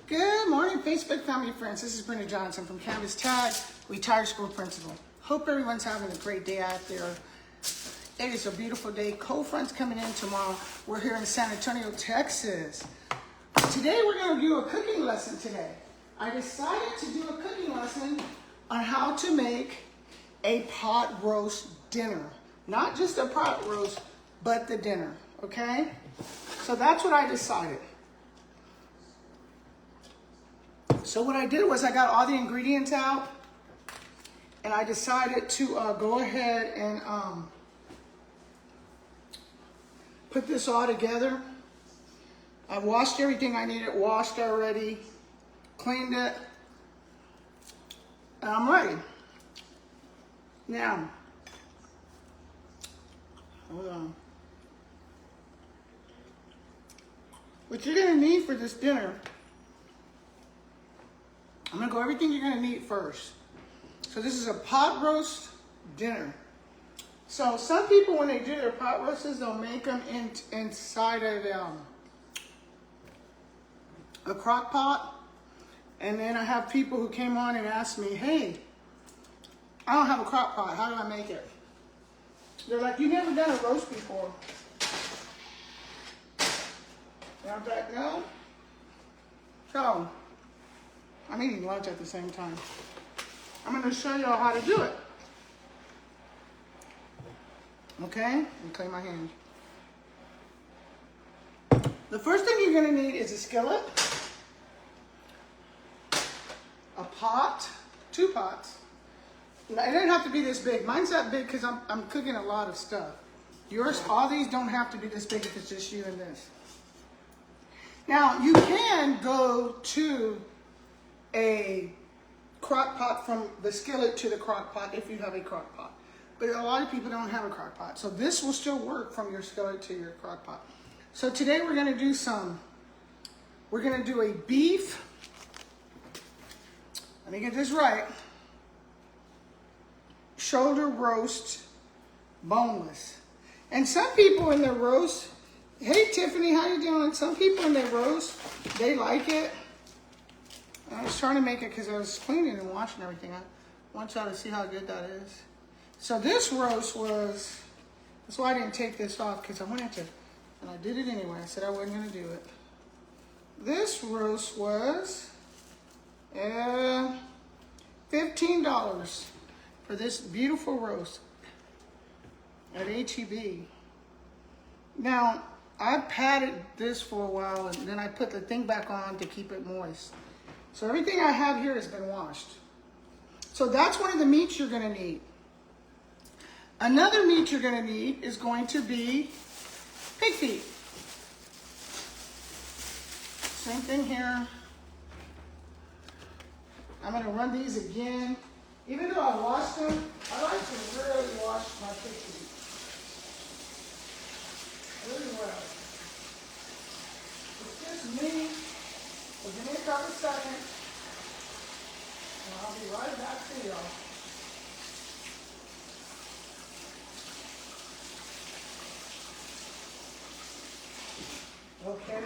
Good morning, Facebook family and friends. This is Brenda Johnson from Canvas Tag, retired school principal. Hope everyone's having a great day out there. It is a beautiful day. Cold front's coming in tomorrow. We're here in San Antonio, Texas. Today we're going to do a cooking lesson today. I decided to do a cooking lesson on how to make a pot roast dinner. Not just a pot roast, but the dinner, okay? So that's what I decided. So what I did was I got all the ingredients out, and I decided to go ahead and put this all together. I washed everything I needed washed already, cleaned it, and I'm ready. Now, hold on. What you're gonna need for this dinner, I'm gonna go everything you're gonna need first. So this is a pot roast dinner. So some people, when they do their pot roasts, they'll make them inside of a crock pot. And then I have people who came on and asked me, hey, I don't have a crock pot, how do I make it? They're like, you've never done a roast before. And I'm like, no. So, I'm eating lunch at the same time. I'm going to show y'all how to do it. Okay? Let me clean my hands. The first thing you're going to need is a skillet, a pot, 2 pots. Now, it doesn't have to be this big. Mine's that big because I'm cooking a lot of stuff. Yours, all these don't have to be this big if it's just you and this. Now, you can go to a crock pot from the skillet to the crock pot if you have a crock pot. But a lot of people don't have a crock pot. So this will still work from your skillet to your crock pot. So today we're going to do a beef, let me get this right, shoulder roast, boneless. And some people in their roast, hey Tiffany, how you doing? Some people in their roast, they like it. I was trying to make it because I was cleaning and washing everything. I want y'all to see how good that is. So this roast was, that's why I didn't take this off, because I wanted to, and I did it anyway. I said I wasn't going to do it. This roast was $15 for this beautiful roast at H-E-B. Now, I patted this for a while, and then I put the thing back on to keep it moist. So everything I have here has been washed. So that's one of the meats you're gonna need. Another meat you're gonna need is going to be pig feet. Same thing here. I'm gonna run these again. Even though I washed them, I like to really wash my pig feet. Really well. It's just me. So give me a couple seconds, and I'll be right back to y'all. Okay,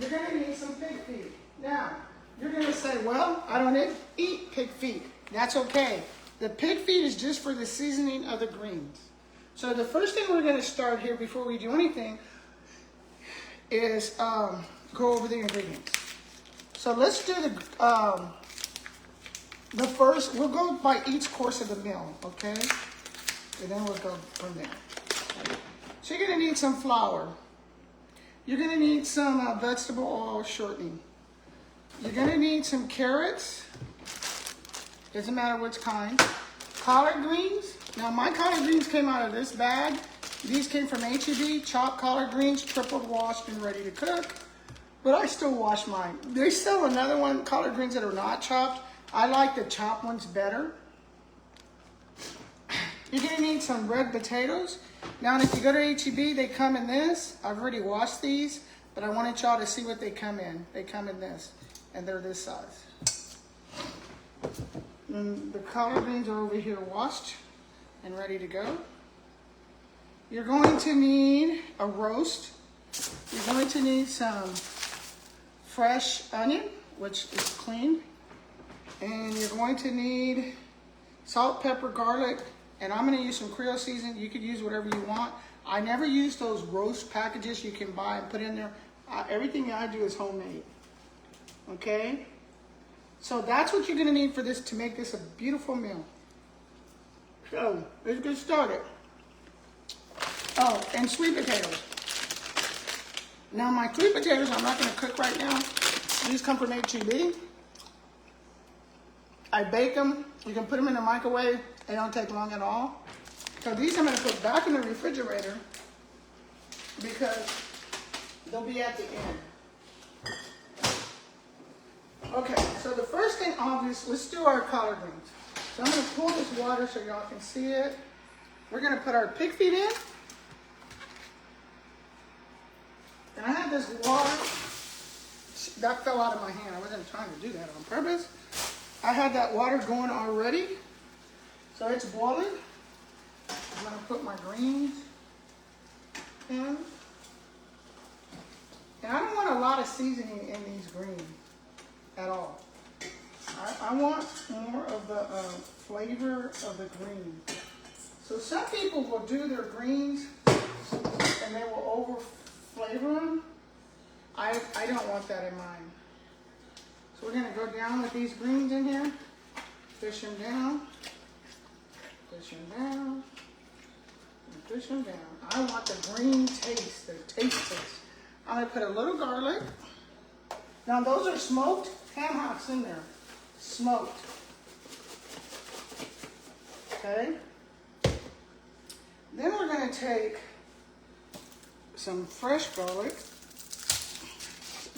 you're going to need some pig feet. Now, you're going to say, well, I don't eat pig feet. That's okay. The pig feet is just for the seasoning of the greens. So the first thing we're going to start here before we do anything is go over the ingredients. So let's do the first, we'll go by each course of the meal, okay? And then we'll go from there. So you're gonna need some flour. You're gonna need some vegetable oil shortening. You're gonna need some carrots. Doesn't matter which kind. Collard greens. Now my collard greens came out of this bag. These came from H-E-B, chopped collard greens, tripled washed and ready to cook. But I still wash mine. There's still another one, collard greens that are not chopped. I like the chopped ones better. You're gonna need some red potatoes. Now, if you go to H-E-B, they come in this. I've already washed these, but I wanted y'all to see what they come in. They come in this, and they're this size. And the collard greens are over here washed and ready to go. You're going to need a roast. You're going to need some fresh onion, which is clean. And you're going to need salt, pepper, garlic, and I'm gonna use some Creole seasoning. You could use whatever you want. I never use those roast packages you can buy and put in there. Everything I do is homemade, okay? So that's what you're gonna need for this to make this a beautiful meal. So let's get started. Oh, and sweet potatoes. Now my sweet potatoes I'm not gonna cook right now. These come from H-E-B. I bake them. You can put them in the microwave. They don't take long at all. So these I'm gonna put back in the refrigerator because they'll be at the end. Okay, so the first thing, obviously, let's do our collard greens. So I'm gonna pour this water so y'all can see it. We're gonna put our pig feet in. And I have this water, that fell out of my hand. I wasn't trying to do that on purpose. I had that water going already. So it's boiling. I'm gonna put my greens in. And I don't want a lot of seasoning in these greens at all. I want more of the flavor of the greens. So some people will do their greens and they will over flavor them. I don't want that in mine. So we're gonna go down with these greens in here. Fish them down. Fish them down. And fish them down. I want the green taste, the taste. I'm gonna put a little garlic. Now those are smoked ham hocks in there. Smoked. Okay. Then we're gonna take some fresh garlic,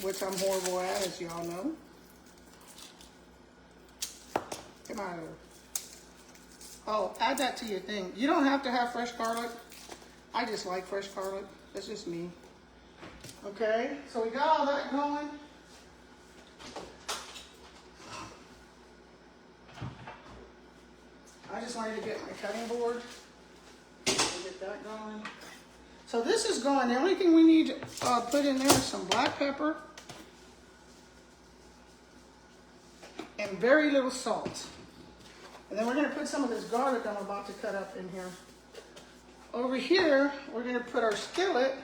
which I'm horrible at, as y'all know. Come on. Oh, add that to your thing. You don't have to have fresh garlic. I just like fresh garlic. That's just me. Okay, so we got all that going. I just wanted to get my cutting board. Get that going. So this is going. The only thing we need to put in there is some black pepper and very little salt. And then we're going to put some of this garlic I'm about to cut up in here. Over here, we're going to put our skillet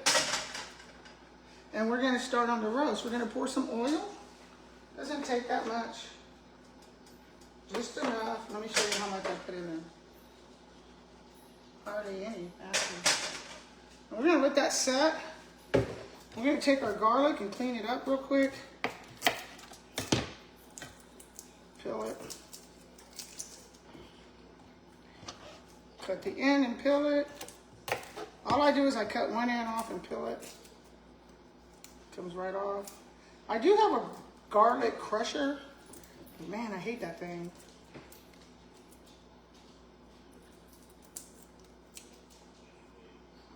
and we're going to start on the roast. We're going to pour some oil. Doesn't take that much. Just enough. Let me show you how much I put in there. Hardly any, actually. And we're going to let that set. We're going to take our garlic and clean it up real quick. Peel it. Cut the end and peel it. All I do is I cut one end off and peel it. Comes right off. I do have a garlic crusher. Man, I hate that thing.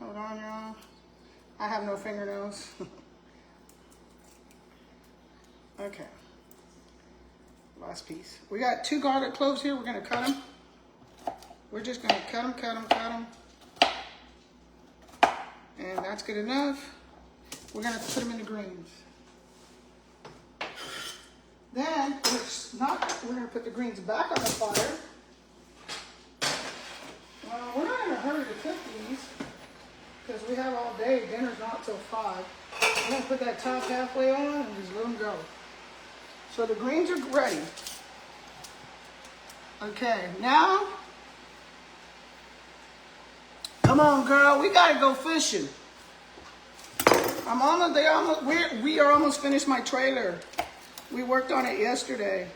Hold on, y'all. I have no fingernails. Okay. Last piece. We got 2 garlic cloves here. We're going to cut them. We're just going to cut them, cut them, cut them. And that's good enough. We're going to put them in the greens. Then, we're going to put the greens back on the fire. Well, we're not in a hurry to cook these because we have all day. Dinner's not till 5. We're going to put that top halfway on and just let them go. So the greens are ready. Okay, now, come on, girl. We got to go fishing. We are almost finished my trailer. We worked on it yesterday.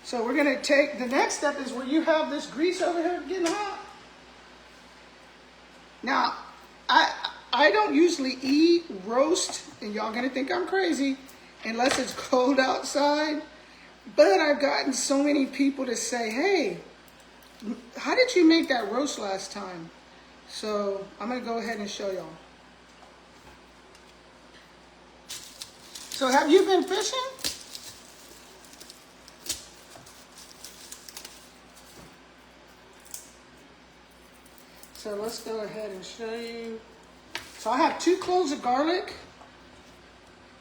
So we're going to take, the next step is where you have this grease over here getting hot. Now, I don't usually eat roast, and y'all going to think I'm crazy, unless it's cold outside. But I've gotten so many people to say, hey, how did you make that roast last time? So I'm going to go ahead and show y'all. So have you been fishing? So let's go ahead and show you. So I have 2 cloves of garlic.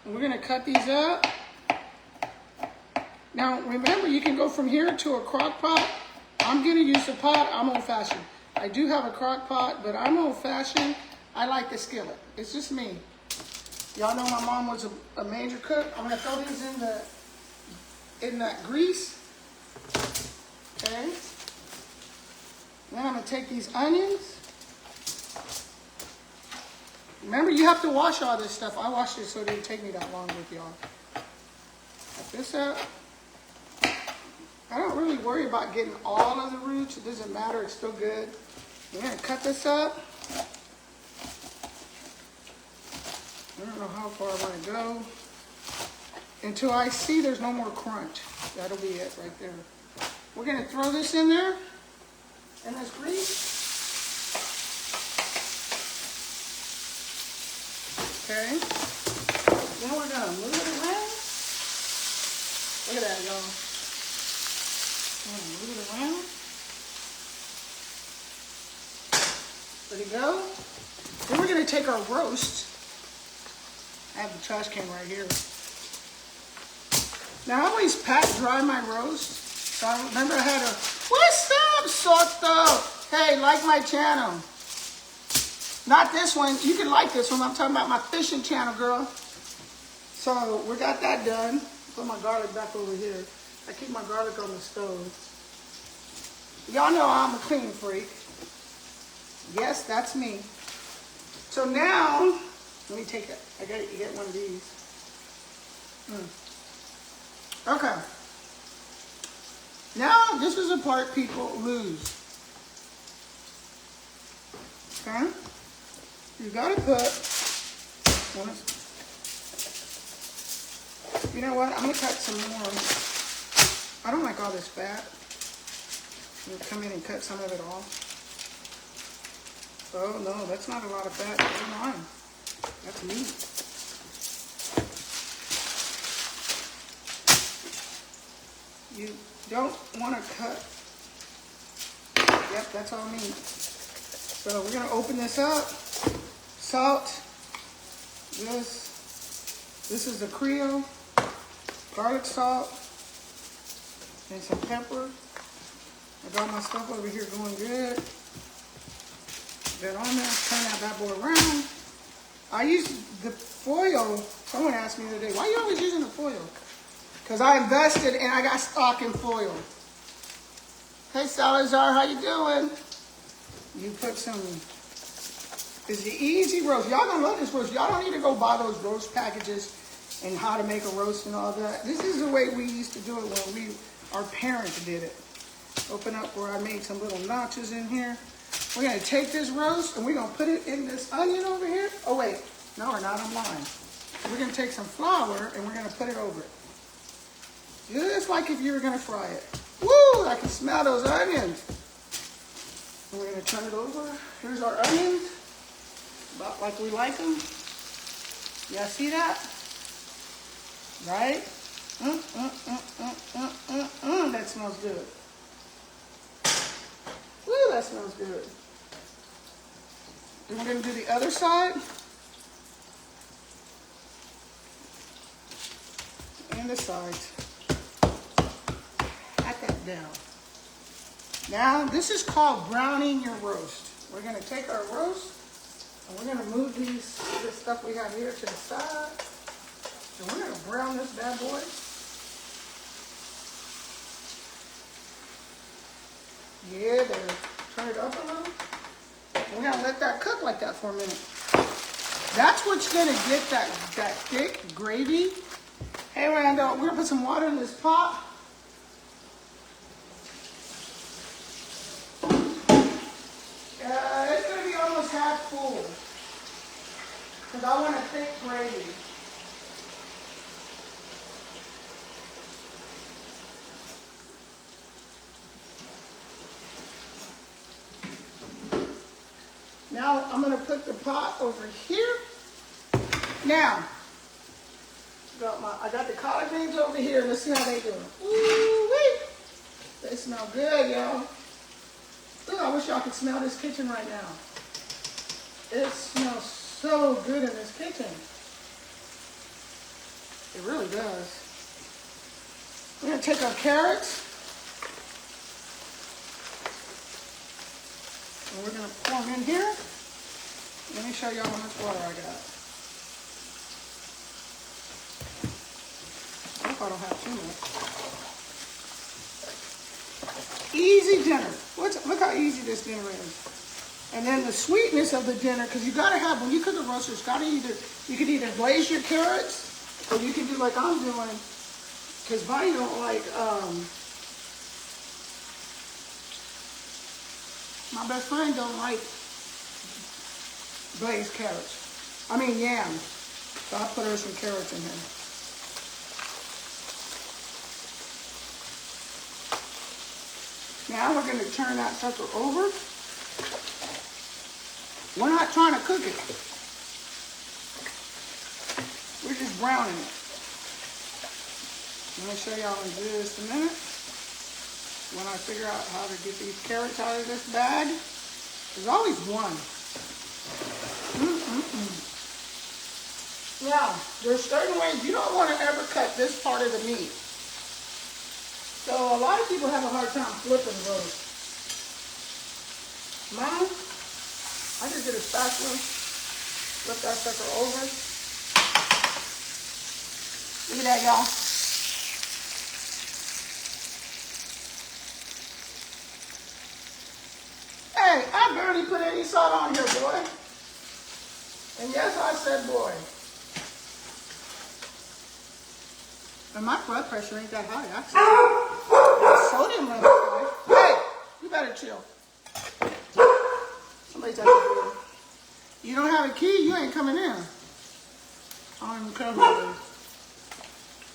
And we're gonna cut these up. Now, remember, you can go from here to a crock pot. I'm gonna use a pot. I'm old-fashioned. I do have a crock pot, but I'm old-fashioned. I like the skillet. It's just me. Y'all know my mom was a major cook. I'm gonna throw these in that grease. Okay. Then I'm gonna take these onions. Remember, you have to wash all this stuff. I washed it so it didn't take me that long with y'all. Cut this up. I don't really worry about getting all of the roots. It doesn't matter. It's still good. I'm going to cut this up. I don't know how far I want to go. Until I see there's no more crunch. That'll be it right there. We're going to throw this in there. In this grease. Okay. Then we're going to move it around. Look at that, y'all. Move it around. Ready to go? Then we're going to take our roast. I have the trash can right here. Now, I always pat dry my roast. So I remember I had a, what's up, Soto? Hey, like my channel. Not this one. You can like this one. I'm talking about my fishing channel, girl. So we got that done. Put my garlic back over here. I keep my garlic on the stove. Y'all know I'm a clean freak. Yes, that's me. So now, let me take it. I gotta get one of these. Okay. Now, this is the part people lose. Okay? You gotta put, you know what? I'm gonna cut some more. I don't like all this fat. I'm gonna come in and cut some of it off. Oh no, that's not a lot of fat. Never mind. That's meat. You don't want to cut. Yep, that's all meat. So we're gonna open this up. Salt. This is the Creole. Garlic salt. And some pepper. I got my stuff over here going good. That on there, turn that bad boy around. I use the foil. Someone asked me the other day, why are you always using the foil? Because I invested and I got stock in foil. Hey Salazar, how you doing? You put some, it's the easy roast. Y'all gonna love this roast. Y'all don't need to go buy those roast packages and how to make a roast and all that. This is the way we used to do it when our parents did it. Open up where I made some little notches in here. We're going to take this roast and we're going to put it in this onion over here. Oh, wait. No, we're not. I'm lying. We're going to take some flour and we're going to put it over it. Just like if you were going to fry it. Woo! I can smell those onions. And we're going to turn it over. Here's our onions. About like we like them. Y'all see that? Right? That smells good. Woo, that smells good. Then we're going to do the other side. And the sides. Pat that down. Now, this is called browning your roast. We're going to take our roast and we're going to move this stuff we have here to the side. And we're going to brown this bad boy. Yeah, there. Turn it up a little. We're going to let that cook like that for a minute. That's what's going to get that thick gravy. Hey, Randall, we're going to put some water in this pot. It's going to be almost half full. Because I want a thick gravy. Now I'm going to put the pot over here. Now, I got the collard greens over here. Let's see how they do. Ooh-wee. They smell good, y'all. Ooh, I wish y'all could smell this kitchen right now. It smells so good in this kitchen. It really does. We're gonna take our carrots and we're gonna pour them in here. Let me show y'all how much water I got. I hope I don't have too much. Easy dinner. Look how easy this dinner is. And then the sweetness of the dinner, because you gotta have, when you cook a roast, you can either glaze your carrots, or you can do like I'm doing, because Bonnie don't like, my best friend don't like glazed carrots. I mean yams. So I put her some carrots in here. Now we're going to turn that sucker over. We're not trying to cook it. We're just browning it. I'm going to show y'all in just a minute when I figure out how to get these carrots out of this bag. There's always one. Now, there's certain ways you don't want to ever cut this part of the meat. So a lot of people have a hard time flipping roast. Mine, I just get a spatula, flip that sucker over. Look at that, y'all. Hey, I barely put any salt on here, boy. And yes, I said boy. And my blood pressure ain't that high, actually. My sodium level is high. Hey, you better chill. Somebody's at the door. You don't have a key, you ain't coming in. I don't even care who it is.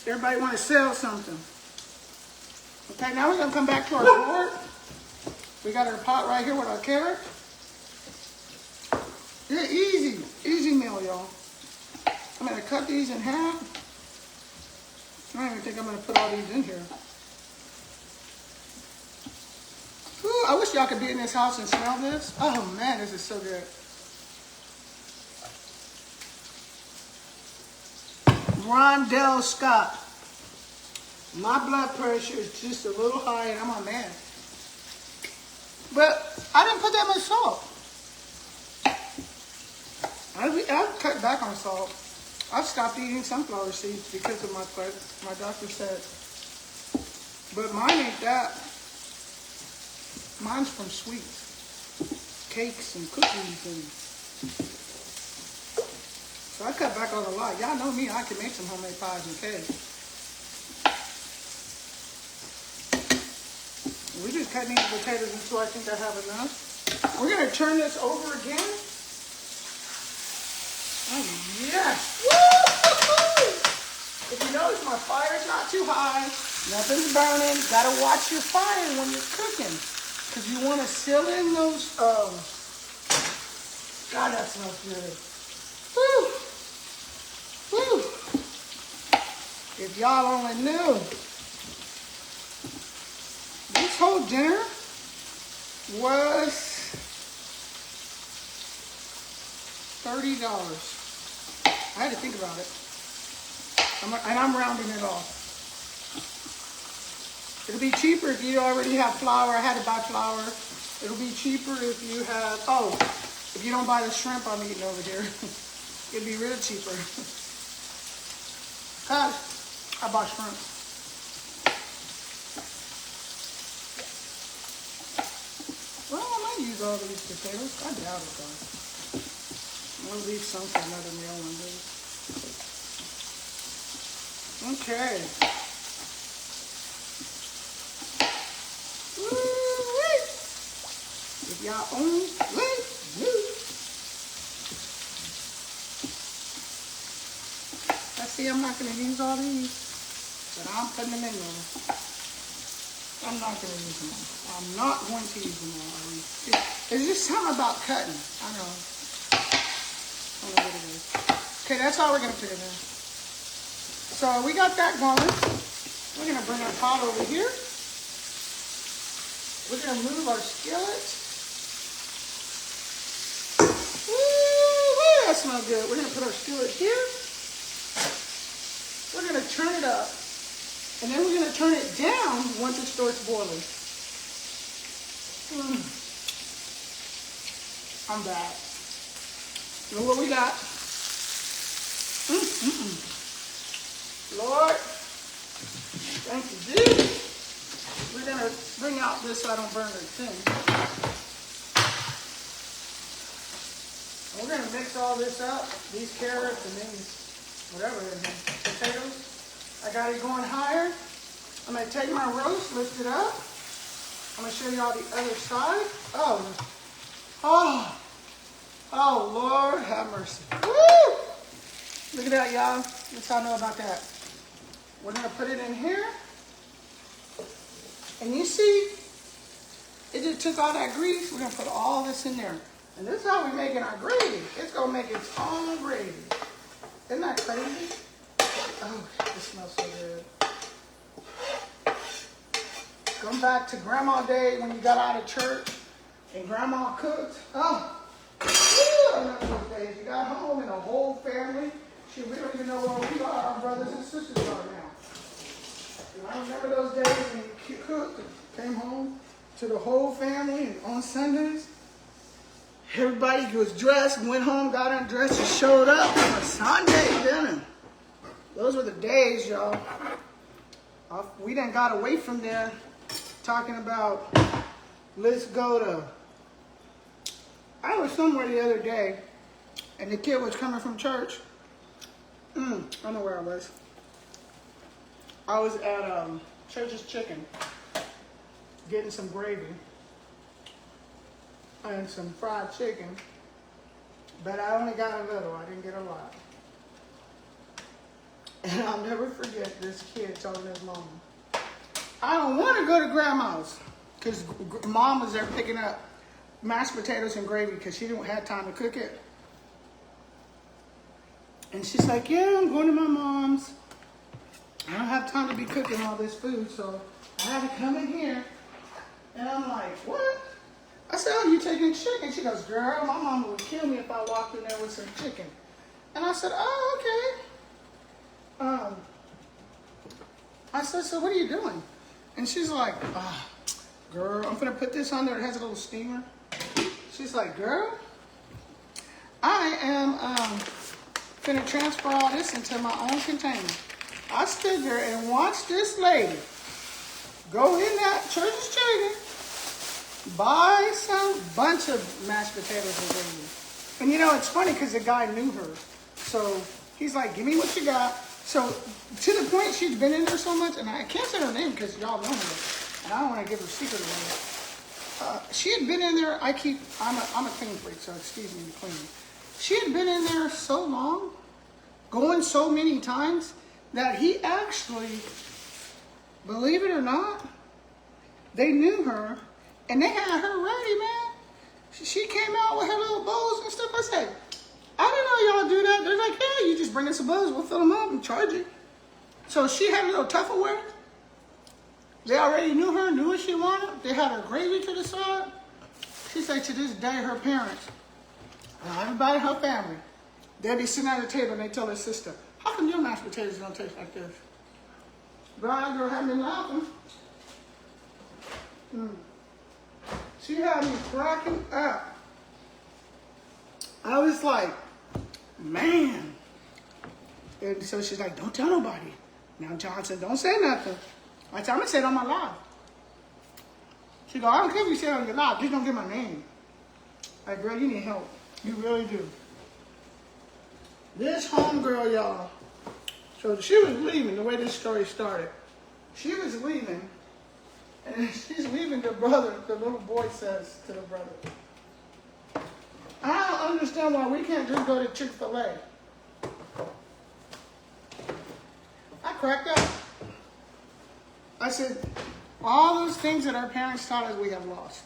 Everybody want to sell something. Okay, now we're going to come back to our board. We got our pot right here with our carrot. Yeah, easy meal, y'all. I'm going to cut these in half. I don't even think I'm going to put all these in here. Ooh, I wish y'all could be in this house and smell this. Oh man, this is so good. Rondell Scott. My blood pressure is just a little high and I'm on man. But I didn't put that much salt. I've cut back on salt. I've stopped eating sunflower seeds because of my doctor said. But mine ain't that. Mine's from sweets, cakes and cookies, and so I cut back on a lot. Y'all know me, I can make some homemade pies and cakes. We just cut these potatoes until I think I have enough. We're gonna turn this over again. Oh yes! Woo-hoo-hoo! If you notice, my fire's not too high. Nothing's burning. Gotta watch your fire when you're cooking. Because you want to seal in those, God, that smells good. Woo! Woo! If y'all only knew, this whole dinner was $30. I had to think about it. And I'm rounding it off. It'll be cheaper if you already have flour. I had to buy flour. It'll be cheaper if you have, if you don't buy the shrimp I'm eating over here. It'd be real cheaper. Cause I bought shrimp. Well, I might use all these potatoes. I doubt it though. I'm gonna leave some for another meal one day. Okay. If y'all only knew. I see I'm not going to use all these, but I'm putting them in there. I'm not going to use them all. I'm not going to use them all. There's just something about cutting. I don't know what it is. Okay, that's all we're going to put in there. So we got that going. We're going to bring our pot over here. We're going to move our skillet. Woo, that smells good. We're going to put our skillet here. What we're going to turn it up. And then we're going to turn it down once it starts boiling. I'm back. Look what we got. Lord, thank you, Jesus. We're going to bring out this so I don't burn the thing. We're going to mix all this up, these carrots and these, whatever it is, potatoes. I got it going higher. I'm going to take my roast, lift it up. I'm going to show you all the other side. Oh, Lord, have mercy. Woo! Look at that, y'all. That's how I know about that. We're going to put it in here. And you see, it just took all that grease. We're going to put all this in there. And this is how we're making our gravy. It's going to make its own gravy. Isn't that crazy? Oh, this smells so good. Going back to Grandma Day when you got out of church and Grandma cooked. Oh, I remember those days. You got home and the whole family. We don't even know where we are. Our brothers and sisters are now. And I remember those days when you cooked and came home to the whole family and on Sundays. Everybody was dressed, went home, got undressed, and showed up for Sunday dinner. Those were the days, y'all. We done got away from there talking about, let's go to, I was somewhere the other day, and the kid was coming from church. I don't know where I was. I was at Church's Chicken, getting some gravy and some fried chicken, but I only got a little. I didn't get a lot. And I'll never forget this kid telling his mom, I don't want to go to Grandma's, because Mom was there picking up mashed potatoes and gravy because she didn't have time to cook it. And she's like, yeah, I'm going to my mom's. I don't have time to be cooking all this food, so I had to come in here. And I'm like, what? I said, oh, you taking chicken? She goes, girl, my mom would kill me if I walked in there with some chicken. And I said, oh, okay. I said, so what are you doing? And she's like, oh, girl, I'm going to put this on there. It has a little steamer. She's like, girl, I am going to transfer all this into my own container. I stood there and watched this lady go in that Church's Chicken, buy some bunch of mashed potatoes and gravy. And you know, it's funny because the guy knew her. So he's like, give me what you got. So to the point she'd been in there so much, and I can't say her name because y'all know her, and I don't want to give her secret away. She had been in there, I'm a clean freak, so excuse me to clean. She had been in there so long, going so many times, that he actually, believe it or not, they knew her, and they had her ready, man. She came out with her little bowls and stuff. I said, I didn't know y'all do that. They're like, yeah, you just bring us some bowls, we'll fill them up and charge you. So she had a little Tupperware. They already knew her, knew what she wanted. They had her gravy to the side. She said to this day, her parents, everybody in her family, they'll be sitting at the table and they tell her sister, how come your mashed potatoes don't taste like this? Girl, that girl had me laughing. She had me cracking up. I was like, man. And so she's like, don't tell nobody. Now Johnson, don't say nothing. I said, I'm going to say it on my live. She go, I don't care if you say it on your live. Just don't get my name. Like, girl, you need help. You really do. This homegirl, y'all. So she was leaving, the way this story started. She was leaving. And she's leaving the brother, the little boy says to the brother, I don't understand why we can't just go to Chick-fil-A. I cracked up. I said, all those things that our parents taught us we have lost.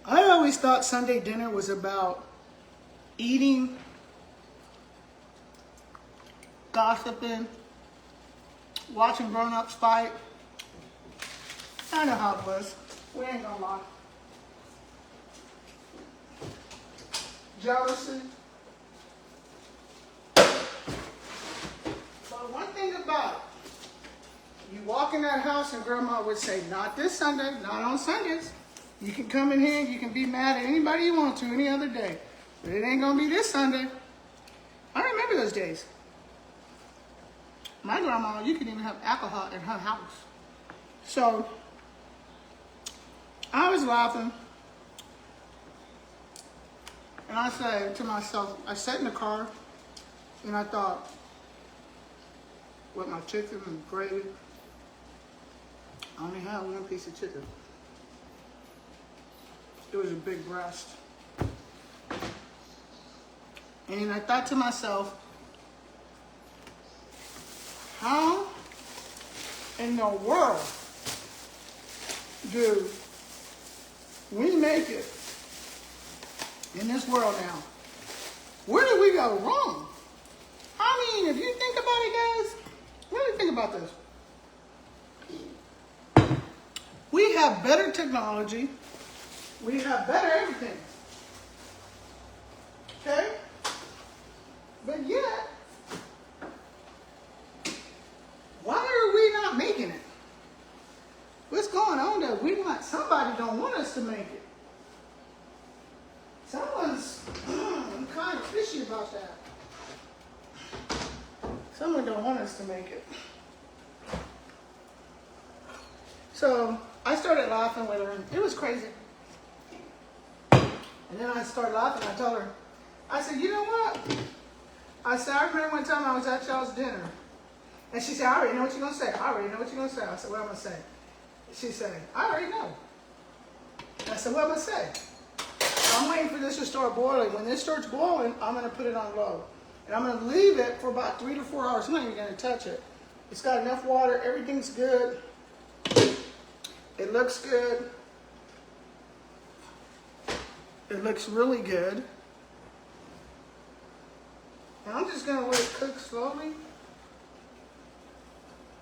I always thought Sunday dinner was about eating, gossiping, watching grown-ups fight. I know how it was. We ain't gonna lie. Jealousy. walk in that house and grandma would say, not this Sunday, not on Sundays. You can come in here and you can be mad at anybody you want to any other day. But it ain't going to be this Sunday. I remember those days. My grandma, you could even have alcohol in her house. So, I was laughing. And I said to myself, I sat in the car and I thought, with my chicken and gravy, I only had one piece of chicken. It was a big breast. And I thought to myself, how in the world do we make it in this world now? Where do we go wrong? I mean, if you think about it, guys, what do you think about this? We have better technology. We have better everything. Okay? But yet, why are we not making it? What's going on that somebody don't want us to make it? Someone's kind of fishy about that. Someone don't want us to make it. So I started laughing with her, and it was crazy. And then I started laughing. I told her, I said, you know what? I said, I remember one time I was at y'all's dinner. And she said, I already know what you're going to say. I already know what you're going to say. I said, what am I going to say? She said, I already know. I said, what am I going to say? So I'm waiting for this to start boiling. When this starts boiling, I'm going to put it on low. And I'm going to leave it for about 3 to 4 hours. I'm not even going to touch it. It's got enough water. Everything's good. It looks good. It looks really good. And I'm just going to let it cook slowly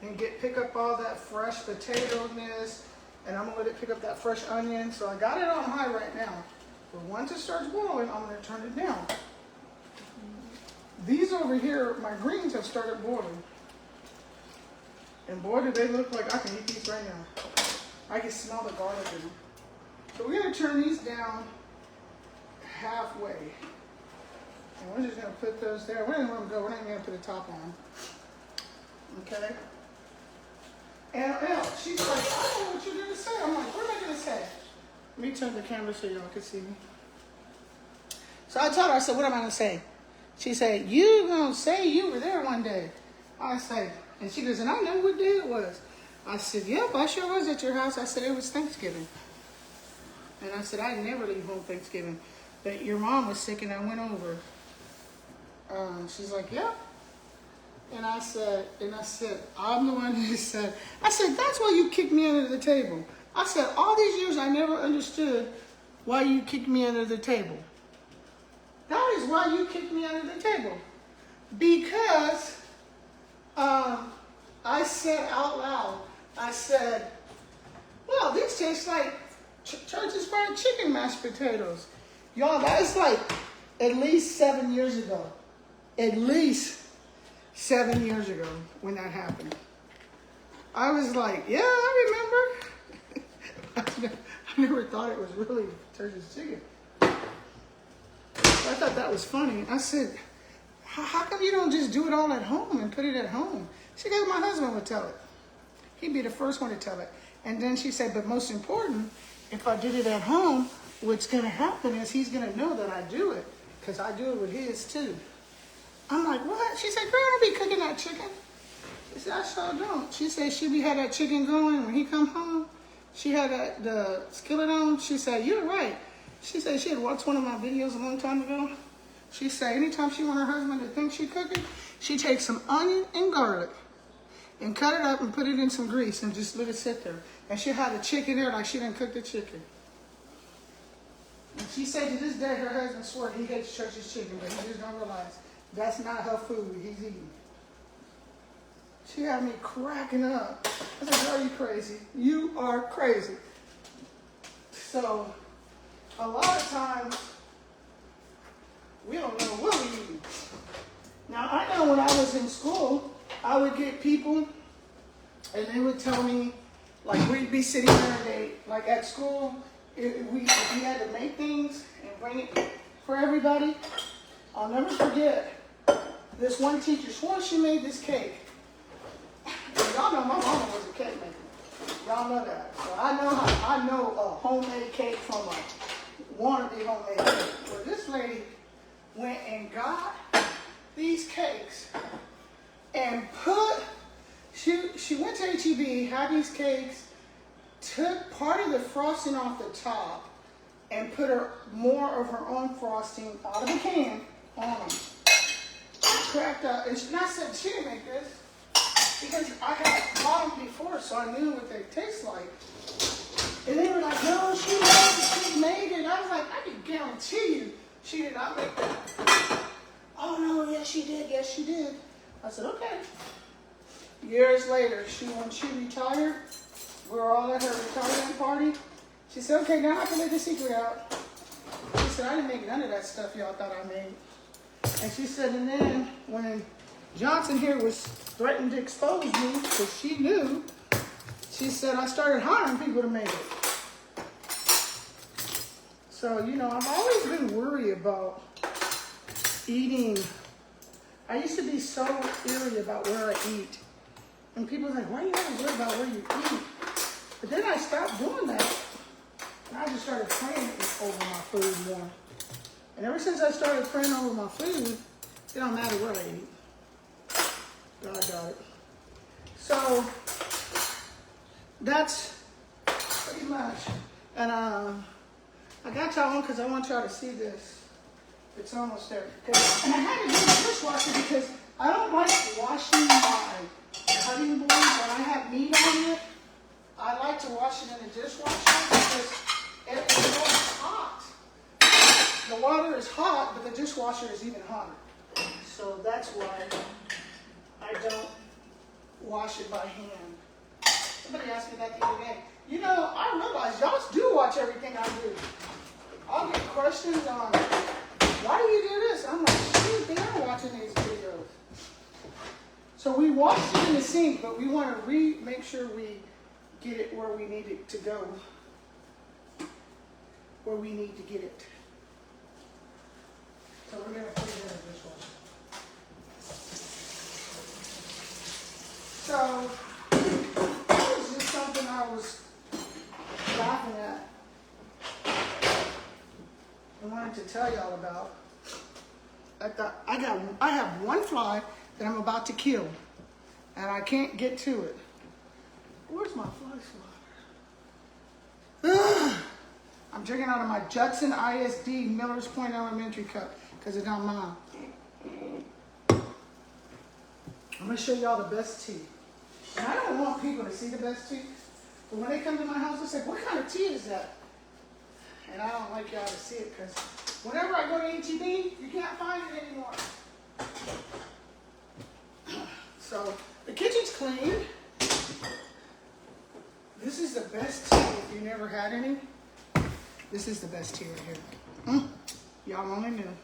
and pick up all that fresh potato-ness, and I'm going to let it pick up that fresh onion. So I got it on high right now. But once it starts boiling, I'm going to turn it down. These over here, my greens have started boiling. And boy, do they look like I can eat these right now. I can smell the garlic in them. So we're going to turn these down halfway. And we're just going to put those there. We're going to let them go. We're not even going to put the top on. Okay? And she's like, I don't know what you're going to say. I'm like, what am I going to say? Let me turn the camera so y'all can see me. So I told her, I said, what am I going to say? She said, you going to say you were there one day. I said, and she goes, and I know what day it was. I said, yep, I sure was at your house. I said, it was Thanksgiving. And I said, I never leave home Thanksgiving. But your mom was sick and I went over. She's like, yep. And I said, I'm the one who said, I said, that's why you kicked me under the table. I said, all these years I never understood why you kicked me under the table. That is why you kicked me under the table. Because I said out loud, I said, well, this tastes like Church's fried chicken mashed potatoes. Y'all, that is like at least 7 years ago. At least 7 years ago when that happened. I was like, yeah, I remember. I never thought it was really Church's chicken. I thought that was funny. I said, how come you don't just do it all at home and put it at home? She goes, my husband would tell it. He'd be the first one to tell it. And then she said, but most important, if I did it at home, what's going to happen is he's going to know that I do it. Because I do it with his too. I'm like, what? She said, girl, I don't be cooking that chicken. She said, I sure don't. She said she be had that chicken going when he come home. She had the skillet on. She said, you're right. She said she had watched one of my videos a long time ago. She said anytime she want her husband to think she cooking, she takes some onion and garlic and cut it up and put it in some grease and just let it sit there. And she'll have the chicken there like she didn't cook the chicken. And she said to this day her husband swore he hates Church's chicken, but he just don't realize that's not her food he's eating. She had me cracking up. I said, are you crazy? You are crazy. So, a lot of times, we don't know what we eat. Now, I know when I was in school, I would get people And they would tell me, like, we'd be sitting there, like at school, we had to make things and bring it for everybody. I'll never forget, this one teacher swore she made this cake. And y'all know my mama was a cake maker. Y'all know that. So I know a homemade cake from a wannabe homemade cake. Well, this lady went and got these cakes and she went to HEB, had these cakes, took part of the frosting off the top and put more of her own frosting out of the can on them. Cracked up, and I said, she didn't make this, because I had bought them before, so I knew what they taste like. And they were like, no, she made it. I was like, I can guarantee you she did not make that. Oh no, yes she did, yes she did. I said, okay. Years later, when she retired, we were all at her retirement party. She said, okay, now I can let the secret out. She said, I didn't make none of that stuff y'all thought I made. And she said, and then when Johnson here was threatened to expose me, because she knew, she said, I started hiring people to make it. So, you know, I've always been worried about eating. I used to be so eerie about where I eat. And people were like, why are you always worried about where you eat? But then I stopped doing that. And I just started praying over my food more. And ever since I started praying over my food, it don't matter where I eat. God got it. So that's pretty much. And I got y'all on because I want y'all to see this. It's almost there. And I had to do the dishwasher because I don't like washing my cutting board when I have meat on it. I like to wash it in the dishwasher because it's hot. The water is hot, but the dishwasher is even hotter. So that's why I don't wash it by hand. Somebody asked me that the other day. You know, I realize y'all do watch everything I do. I'll get questions on, why do you do this? I'm like, shoot, they are watching these videos. So we wash it in the sink, but we want to make sure we get it where we need it to go. Where we need to get it. So we're going to put it in the dishwasher. So, that was just something I was laughing at. I wanted to tell y'all about. I have one fly that I'm about to kill, and I can't get to it. Where's my fly swatter? I'm drinking out of my Judson ISD Miller's Point Elementary cup because it's not mine. I'm going to show y'all the best tea. And I don't want people to see the best tea, but when they come to my house, they say, what kind of tea is that? And I don't like y'all to see it because whenever I go to HEB, you can't find it anymore. So the kitchen's clean. This is the best tea if you never had any. This is the best tea right here. Y'all only knew.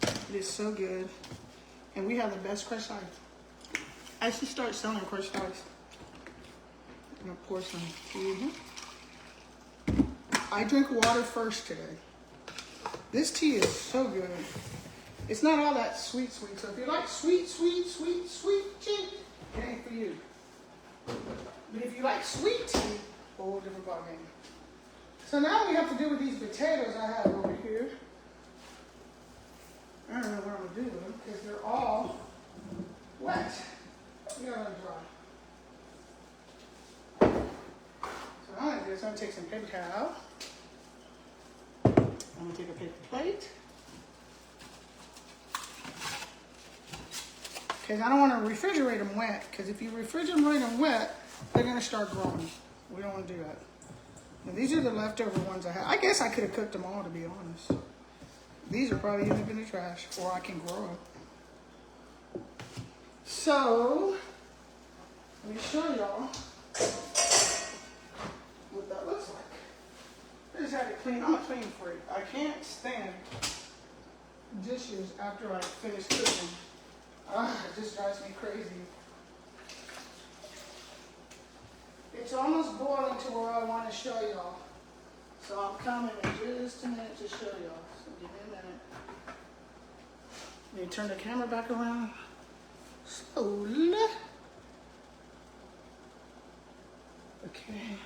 It is so good. And we have the best crushed ice. I should start selling crushed ice. I'm gonna pour some. I drink water first today. This tea is so good. It's not all that sweet. So if you like sweet tea, it ain't for you. But if you like sweet tea, a whole different ballgame. So now we have to do with these potatoes I have over here. I don't know what I'm gonna do with them because they're all wet. We gotta let them dry. So I'm gonna do is I'm gonna take some paper towel. I'm gonna take a paper plate. Because I don't want to refrigerate them wet. Because if you refrigerate them wet, they're gonna start growing. We don't want to do that. Now, these are the leftover ones I have. I guess I could have cooked them all, to be honest. These are probably end up in the trash, or I can grow them. So, let me show y'all what that looks like. I just had to clean. I'm a clean freak. I can't stand dishes after I finish cooking. It just drives me crazy. It's almost boiling to where I want to show y'all. So I'm coming in just a minute to show y'all. So give me a minute. Let me turn the camera back around. Slowly. Okay.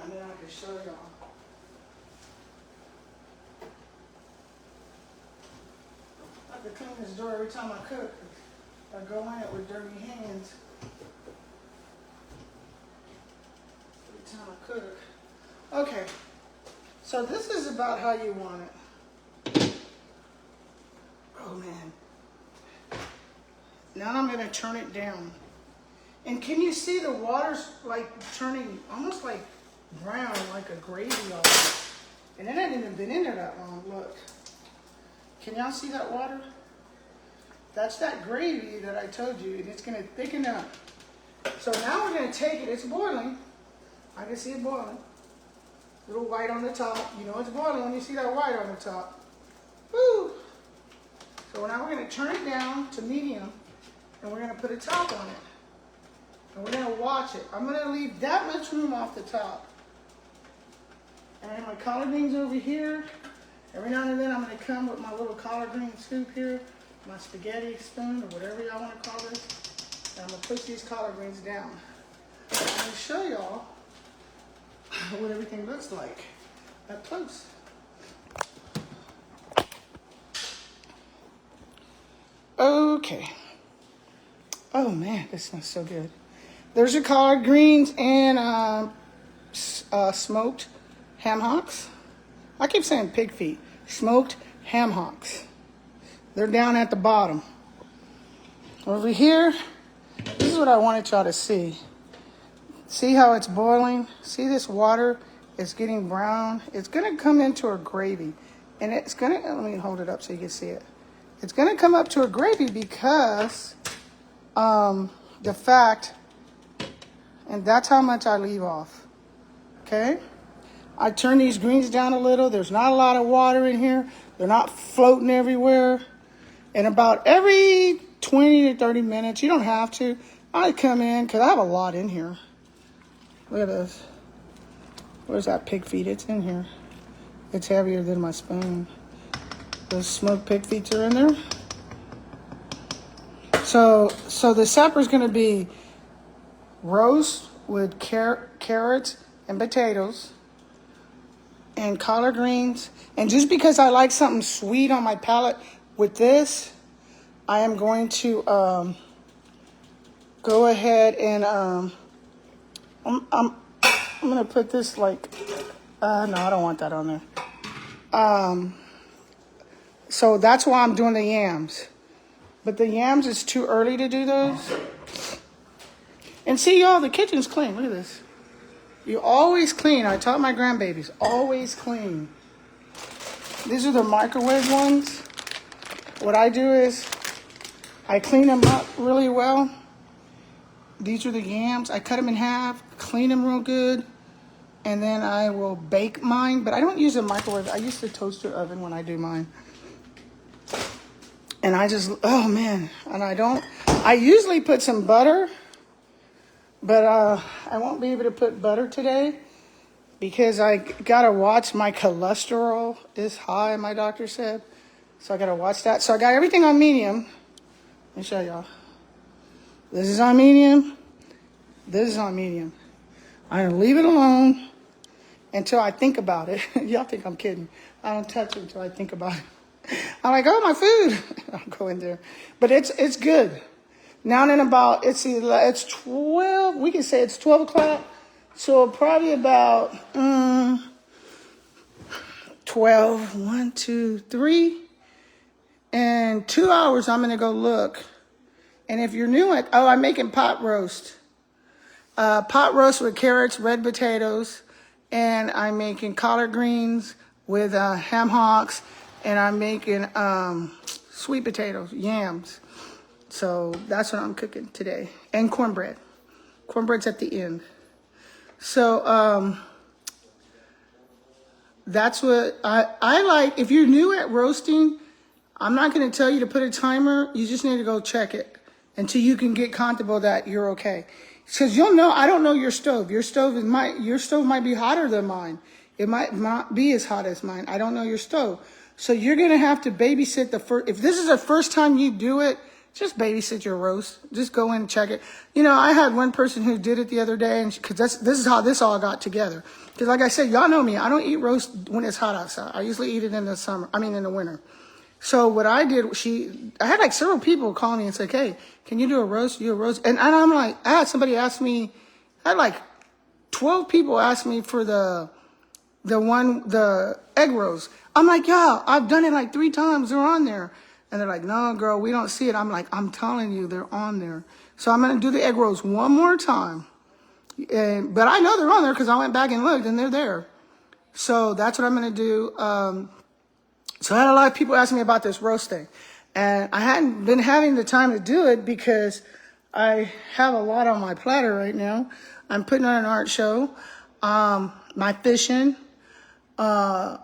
And then I can show y'all. I have to clean this door every time I cook. I go in it with dirty hands. Every time I cook. Okay. So this is about how you want it. Oh man. Now I'm going to turn it down. And can you see the water's like turning almost like brown, like a gravy almost. And it hasn't even been in there that long, look. Can y'all see that water? That's that gravy that I told you, and it's gonna thicken up. So now we're gonna take it, it's boiling. I can see it boiling. A little white on the top. You know it's boiling when you see that white on the top. Woo! So now we're gonna turn it down to medium, and we're gonna put a top on it. And we're gonna watch it. I'm gonna leave that much room off the top. And I have my collard greens over here. Every now and then I'm gonna come with my little collard green scoop here, my spaghetti spoon, or whatever y'all wanna call this. And I'm gonna push these collard greens down. I'm gonna show y'all what everything looks like up close. Okay. Oh man, this smells so good. There's your collard greens and smoked ham hocks. I keep saying pig feet. Smoked ham hocks. They're down at the bottom. Over here, this is what I wanted y'all to see. See how it's boiling? See this water? It's getting brown. It's gonna come into a gravy. And it's gonna, let me hold it up so you can see it. It's gonna come up to a gravy because the fact, and that's how much I leave off, okay? I turn these greens down a little. There's not a lot of water in here. They're not floating everywhere. And about every 20 to 30 minutes, you don't have to, I come in, because I have a lot in here. Look at this. Where's that pig feet? It's in here. It's heavier than my spoon. Those smoked pig feet are in there. So the supper's going to be roast with carrots and potatoes and collard greens. And just because I like something sweet on my palate with this, I am going to go ahead and I'm going to put this like, no, I don't want that on there. So that's why I'm doing the yams. But the yams, it's too early to do those. And see, y'all, the kitchen's clean. Look at this. You always clean. I taught my grandbabies, always clean. These are the microwave ones. What I do is I clean them up really well. These are the yams. I cut them in half, clean them real good, and then I will bake mine. But I don't use a microwave. I use the toaster oven when I do mine. And I just, oh man, and I usually put some butter, but I won't be able to put butter today because I gotta watch my cholesterol is high, my doctor said. So I gotta watch that. So I got everything on medium. Let me show y'all. This is on medium. This is on medium. I'm gonna leave it alone until I think about it. Y'all think I'm kidding. I don't touch it until I think about it. I'm like, oh, my food. I'll go in there. But it's good. Now in about, it's 12, we can say it's 12 o'clock. So probably about 12, 1, 2, 3. And 2 hours, I'm going to go look. And if you're new at, I'm making pot roast. Pot roast with carrots, red potatoes. And I'm making collard greens with ham hocks. And I'm making sweet potatoes, yams. So that's what I'm cooking today. And cornbread. Cornbread's at the end. So that's what I like. If you're new at roasting, I'm not going to tell you to put a timer. You just need to go check it until you can get comfortable that you're okay. Because you'll know, I don't know your stove. Your stove might be hotter than mine. It might not be as hot as mine. I don't know your stove. So you're going to have to babysit if this is the first time you do it, just babysit your roast. Just go in and check it. You know, I had one person who did it the other day, and because this is how this all got together. Because like I said, y'all know me. I don't eat roast when it's hot outside. I usually eat it in the winter. So what I did, I had like several people call me and say, hey, can you do a roast? You do a roast? And I'm like, I had like 12 people ask me for the egg rolls. I'm like, yeah, I've done it like 3 times. They're on there. And they're like, no, girl, we don't see it. I'm like, I'm telling you, they're on there. So I'm going to do the egg rolls one more time. But I know they're on there because I went back and looked, and they're there. So that's what I'm going to do. So I had a lot of people asking me about this roast thing. And I hadn't been having the time to do it because I have a lot on my platter right now. I'm putting on an art show, my fishing. I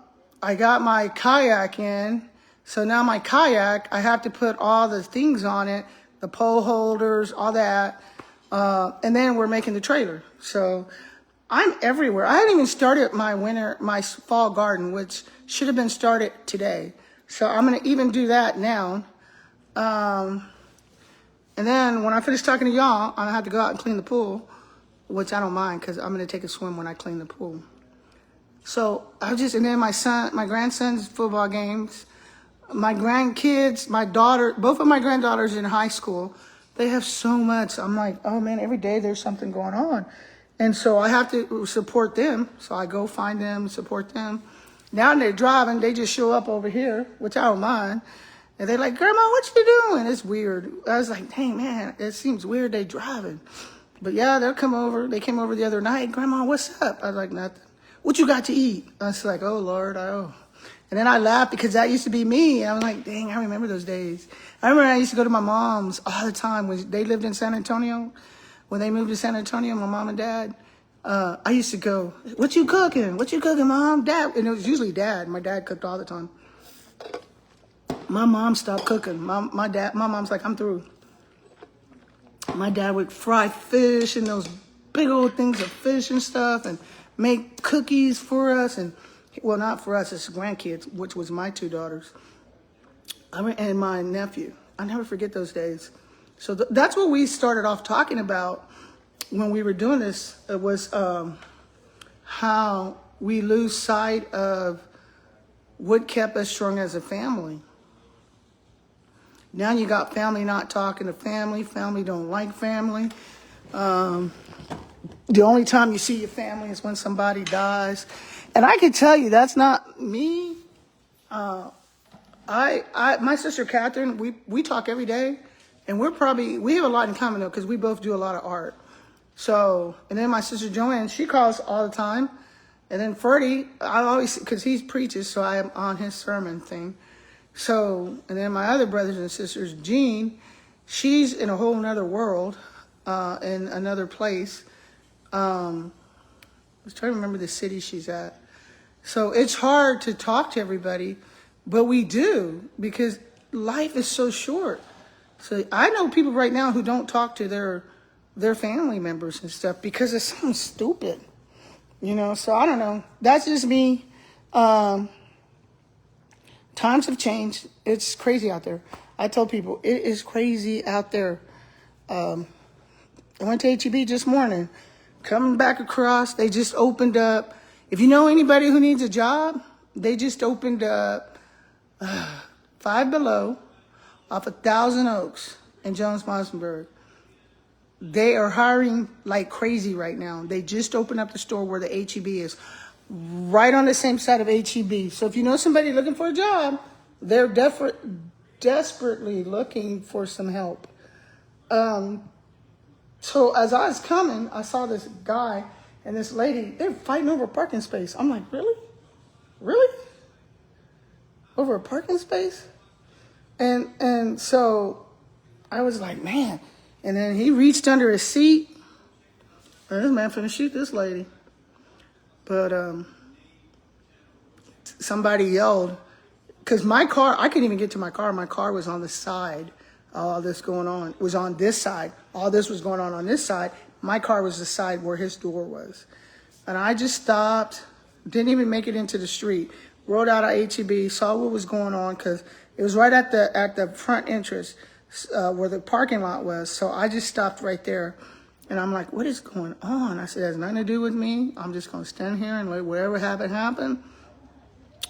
got my kayak in. So now my kayak, I have to put all the things on it, the pole holders, all that. And then we're making the trailer. So I'm everywhere. I haven't even started my fall garden, which should have been started today. So I'm going to even do that now. And then when I finish talking to y'all, I'm going to have to go out and clean the pool, which I don't mind because I'm going to take a swim when I clean the pool. So and then my grandson's football games, my grandkids, both of my granddaughters in high school, they have so much. I'm like, oh man, every day there's something going on. And so I have to support them. So I go find them, support them. Now they're driving, they just show up over here, which I don't mind. And they're like, Grandma, what you doing? It's weird. I was like, dang, man, it seems weird they driving. But yeah, they'll come over. They came over the other night. Grandma, what's up? I was like, nothing. What you got to eat? I was like, oh, Lord, oh. And then I laughed because that used to be me. I'm like, dang, I remember those days. I remember I used to go to my mom's all the time when they lived in San Antonio. When they moved to San Antonio, my mom and dad, I used to go, what you cooking? What you cooking, Mom? Dad? And it was usually Dad. My dad cooked all the time. My mom stopped cooking. My mom's like, I'm through. My dad would fry fish and those big old things of fish and stuff and make cookies for us. And, well, not for us, it's grandkids, which was my 2 daughters and my nephew. I never forget those days. So that's what we started off talking about when we were doing this. It was how we lose sight of what kept us strong as a family. Now you got family not talking to family. Family don't like family. The only time you see your family is when somebody dies. And I can tell you that's not me. My sister Catherine, we talk every day. And we have a lot in common though, because we both do a lot of art. So, and then my sister Joanne, she calls all the time. And then Ferdy, because he preaches, so I am on his sermon thing. So, and then my other brothers and sisters, Jean, she's in a whole nother world, in another place. I was trying to remember the city she's at. So it's hard to talk to everybody, but we do because life is so short. So I know people right now who don't talk to their family members and stuff because it's something stupid, so I don't know. That's just me. Times have changed. It's crazy out there. I tell people it is crazy out there. I went to HEB this morning. Coming back across, they just opened up. If you know anybody who needs a job, they just opened up 5 Below off of Thousand Oaks in Jones-Mossenburg. They are hiring like crazy right now. They just opened up the store where the HEB is, right on the same side of HEB. So if you know somebody looking for a job, they're desperately looking for some help. So as I was coming, I saw this guy and this lady, they're fighting over a parking space. I'm like, really? Really? Over a parking space? And so I was like, man. And then he reached under his seat. And this man finna shoot this lady. But somebody yelled, because my car, I couldn't even get to my car. My car was on the side. All this going on was on this side. All this was going on this side. My car was the side where his door was. And I just stopped, didn't even make it into the street. Rode out of HEB, saw what was going on because it was right at the front entrance where the parking lot was. So I just stopped right there. And I'm like, what is going on? I said, it has nothing to do with me. I'm just going to stand here and let whatever happened happen.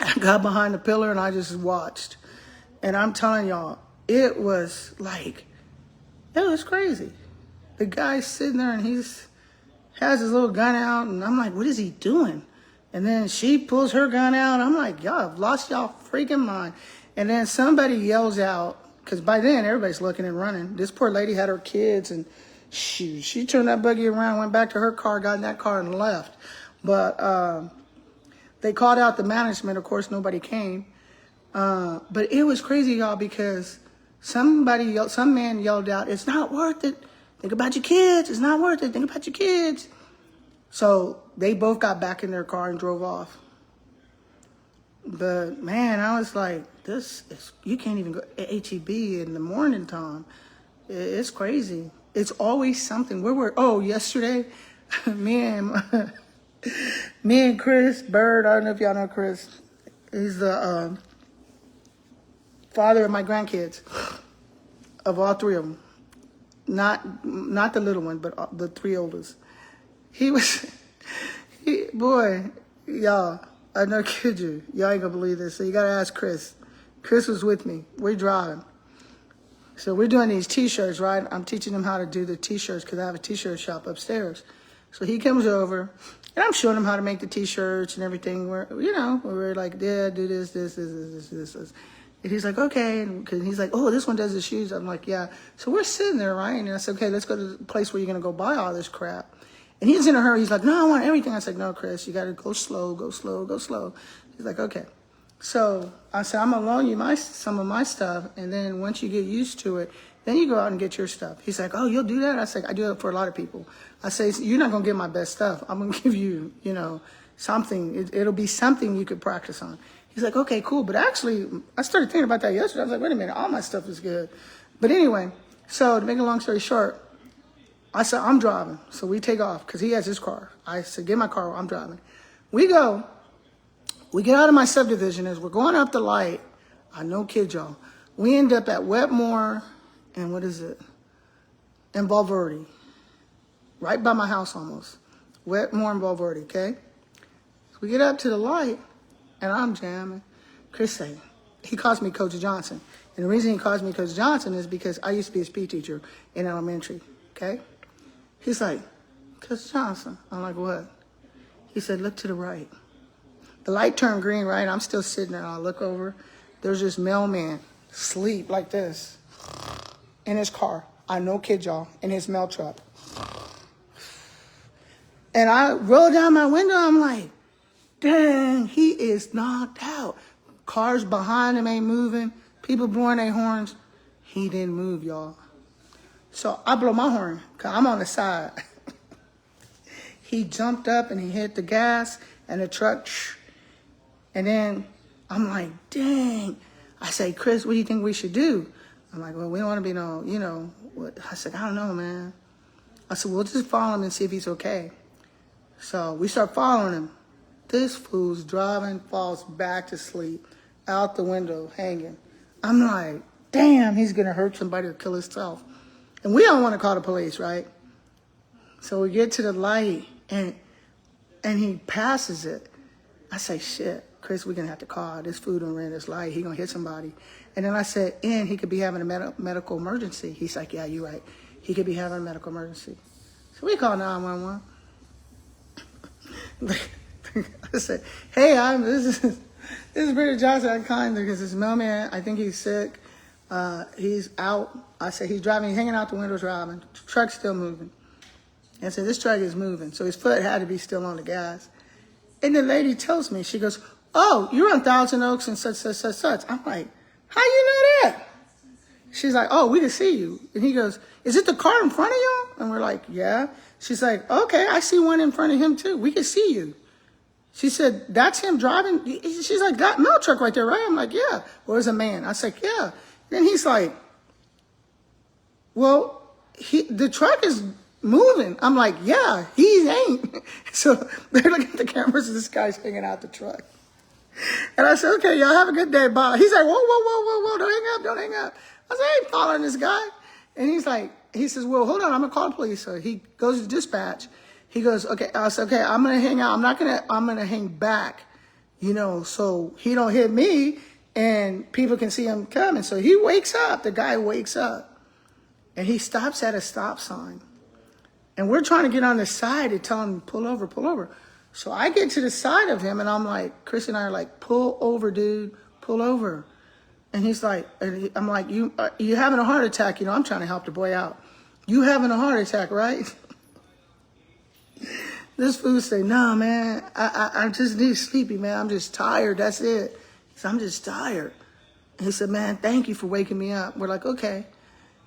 I got behind the pillar and I just watched. And I'm telling y'all, it was like, it was crazy. The guy's sitting there and has his little gun out. And I'm like, what is he doing? And then she pulls her gun out. I'm like, y'all have lost y'all freaking mind. And then somebody yells out, because by then everybody's looking and running. This poor lady had her kids and she turned that buggy around, went back to her car, got in that car and left. But they called out the management. Of course, nobody came. But it was crazy, y'all, because some man yelled out, it's not worth it. Think about your kids. It's not worth it. Think about your kids. So they both got back in their car and drove off. But man, I was like, you can't even go to HEB in the morning time. It's crazy. It's always something. Yesterday, me and Chris Bird, I don't know if y'all know Chris. He's the father of my grandkids, of all three of them. Not the little one, but the three oldest. Boy, y'all, I don't kid you. Y'all ain't gonna believe this. So you gotta ask Chris. Chris was with me. We're driving. So we're doing these t-shirts, right? I'm teaching him how to do the t-shirts because I have a t-shirt shop upstairs. So he comes over and I'm showing him how to make the t-shirts and everything. We're like, yeah, do this. And he's like, okay. And he's like, oh, this one does the shoes. I'm like, yeah. So we're sitting there, right? And I said, okay, let's go to the place where you're going to go buy all this crap. And he's in a hurry. He's like, no, I want everything. I said, no, Chris, you got to go slow. He's like, okay. So I said, I'm going to loan you some of my stuff. And then once you get used to it, then you go out and get your stuff. He's like, oh, you'll do that? I said, I do it for a lot of people. I say, you're not going to get my best stuff. I'm going to give you, something. It'll be something you could practice on. He's like, okay, cool. But actually, I started thinking about that yesterday. I was like, wait a minute, all my stuff is good. But anyway, so to make a long story short, I said, I'm driving. So we take off because he has his car. I said, get my car, I'm driving. We get out of my subdivision as we're going up the light. I no kid, y'all. We end up at Wetmore and and Valverde. Right by my house almost. Wetmore and Valverde, okay? So we get up to the light. And I'm jamming. Chris said, he calls me Coach Johnson. And the reason he calls me Coach Johnson is because I used to be his PE teacher in elementary, okay? He's like, Coach Johnson. I'm like, what? He said, look to the right. The light turned green, right? I'm still sitting there. I look over. There's this mailman asleep like this in his car. I no kid, y'all, in his mail truck. And I roll down my window. I'm like, dang, he is knocked out. Cars behind him ain't moving. People blowing their horns. He didn't move, y'all. So I blow my horn because I'm on the side. He jumped up and he hit the gas and the truck. And then I'm like, dang. I say, Chris, what do you think we should do? I'm like, well, we don't want to be what? I said, I don't know, man. I said, we'll just follow him and see if he's okay. So we start following him. This fool's driving, falls back to sleep, out the window, hanging. I'm like, damn, he's going to hurt somebody or kill himself. And we don't want to call the police, right? So we get to the light, and he passes it. I say, shit, Chris, we're going to have to call. This fool done ran this light. He going to hit somebody. And then I said, and he could be having a medical emergency. He's like, yeah, you're right. He could be having a medical emergency. So we call 911. I said, hey, this is Britta Johnson. I'm calling because this mailman, I think he's sick. He's out. I said, he's driving, he's hanging out the windows driving. The truck's still moving. And I said, this truck is moving. So his foot had to be still on the gas. And the lady tells me, she goes, oh, you're on Thousand Oaks and such. I'm like, how you know that? She's like, oh, we can see you. And he goes, is it the car in front of y'all? And we're like, yeah. She's like, okay, I see one in front of him too. We can see you. She said, that's him driving? She's like, that mail truck right there, right? I'm like, yeah. Well, there's a man. I was like, yeah. Then he's like, well, the truck is moving. I'm like, yeah, he ain't. So they're looking at the cameras and this guy's hanging out the truck. And I said, okay, y'all have a good day, bye. He's like, whoa, whoa, whoa, whoa, whoa, don't hang up, don't hang up. I said, I ain't following this guy. And he's like, he says, well, hold on, I'm gonna call the police. So he goes to dispatch. He goes, okay, I said, okay, I'm gonna hang out. I'm gonna hang back, you know, so he don't hit me and people can see him coming. So he wakes up, the guy wakes up and he stops at a stop sign. And we're trying to get on the side to tell him, pull over, pull over. So I get to the side of him and I'm like, Chris and I are like, pull over, dude, pull over. And he's like, I'm like, you having a heart attack? You know, I'm trying to help the boy out. You having a heart attack, right? This fool say, no, man, I just need sleepy, man. I'm just tired. That's it. He said, I'm just tired. And he said, man, thank you for waking me up. We're like, okay.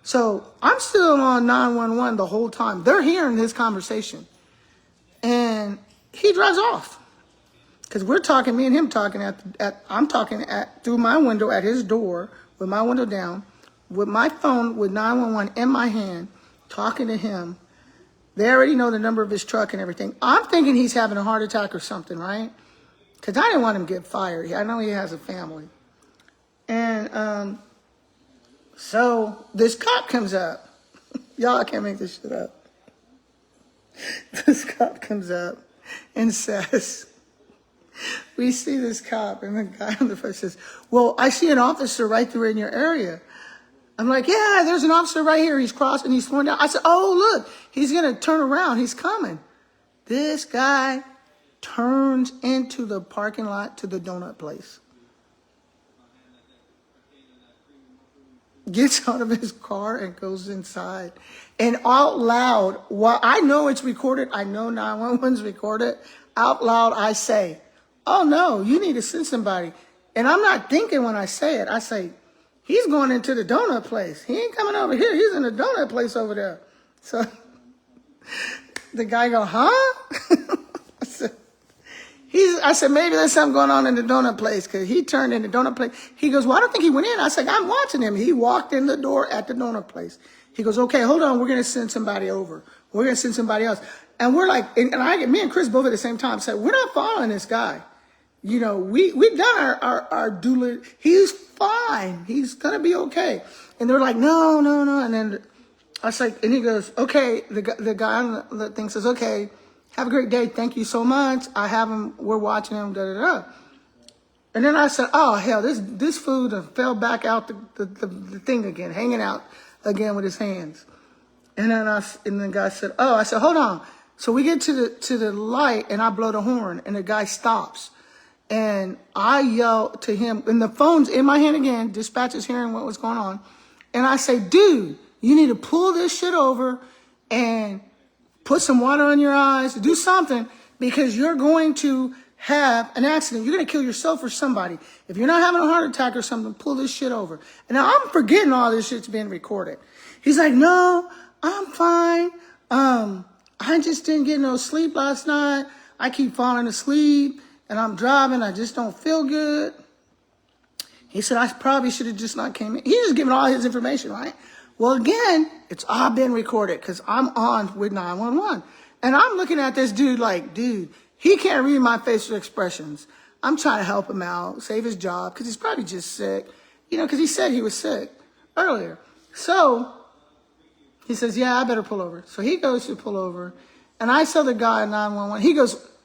So I'm still on 911 the whole time. They're hearing this conversation. And he drives off. Because we're talking, me and him talking I'm talking through my window at his door, with my window down, with my phone with 911 in my hand, talking to him. They already know the number of his truck and everything. I'm thinking he's having a heart attack or something, right? Because I didn't want him to get fired. I know he has a family. And so this cop comes up. Y'all, I can't make this shit up. This cop comes up and says, we see this cop, and the guy on the phone says, well, I see an officer right there in your area. I'm like, yeah, there's an officer right here. He's crossing, he's slowing down. I said, oh, look, he's going to turn around. He's coming. This guy turns into the parking lot to the donut place. Gets out of his car and goes inside. And out loud, while I know it's recorded, I know 911's recorded, out loud I say, oh, no, you need to send somebody. And I'm not thinking when I say it. I say, he's going into the donut place. He ain't coming over here. He's in the donut place over there. So the guy go, huh? I said, maybe there's something going on in the donut place, because he turned in the donut place. He goes, well, I don't think he went in. I said, I'm watching him. He walked in the door at the donut place. He goes, okay, hold on. We're going to send somebody over. We're going to send somebody else. And we're like, me and Chris both at the same time said, we're not following this guy. You know, we've done our due. He's fine. He's going to be okay. And they're like, no. And then I was like, and he goes, okay. The guy on the thing says, okay, have a great day. Thank you so much. I have him. We're watching him. Da da da. And then I said, oh hell, this fool fell back out the thing again, hanging out again with his hands. And then the guy said, oh, I said, hold on. So we get to the light and I blow the horn and the guy stops. And I yell to him, and the phone's in my hand again, dispatch is hearing what was going on. And I say, dude, you need to pull this shit over and put some water on your eyes, do something, because you're going to have an accident. You're going to kill yourself or somebody. If you're not having a heart attack or something, pull this shit over. And now I'm forgetting all this shit's being recorded. He's like, no, I'm fine. I just didn't get no sleep last night. I keep falling asleep and I'm driving. I just don't feel good. He said, I probably should have just not came in. He's just giving all his information, right? Well, again, it's all been recorded because I'm on with 911. And I'm looking at this dude like, dude, he can't read my facial expressions. I'm trying to help him out, save his job, because he's probably just sick, you know, because he said he was sick earlier. So he says, yeah, I better pull over. So he goes to pull over. And I saw the guy in 911.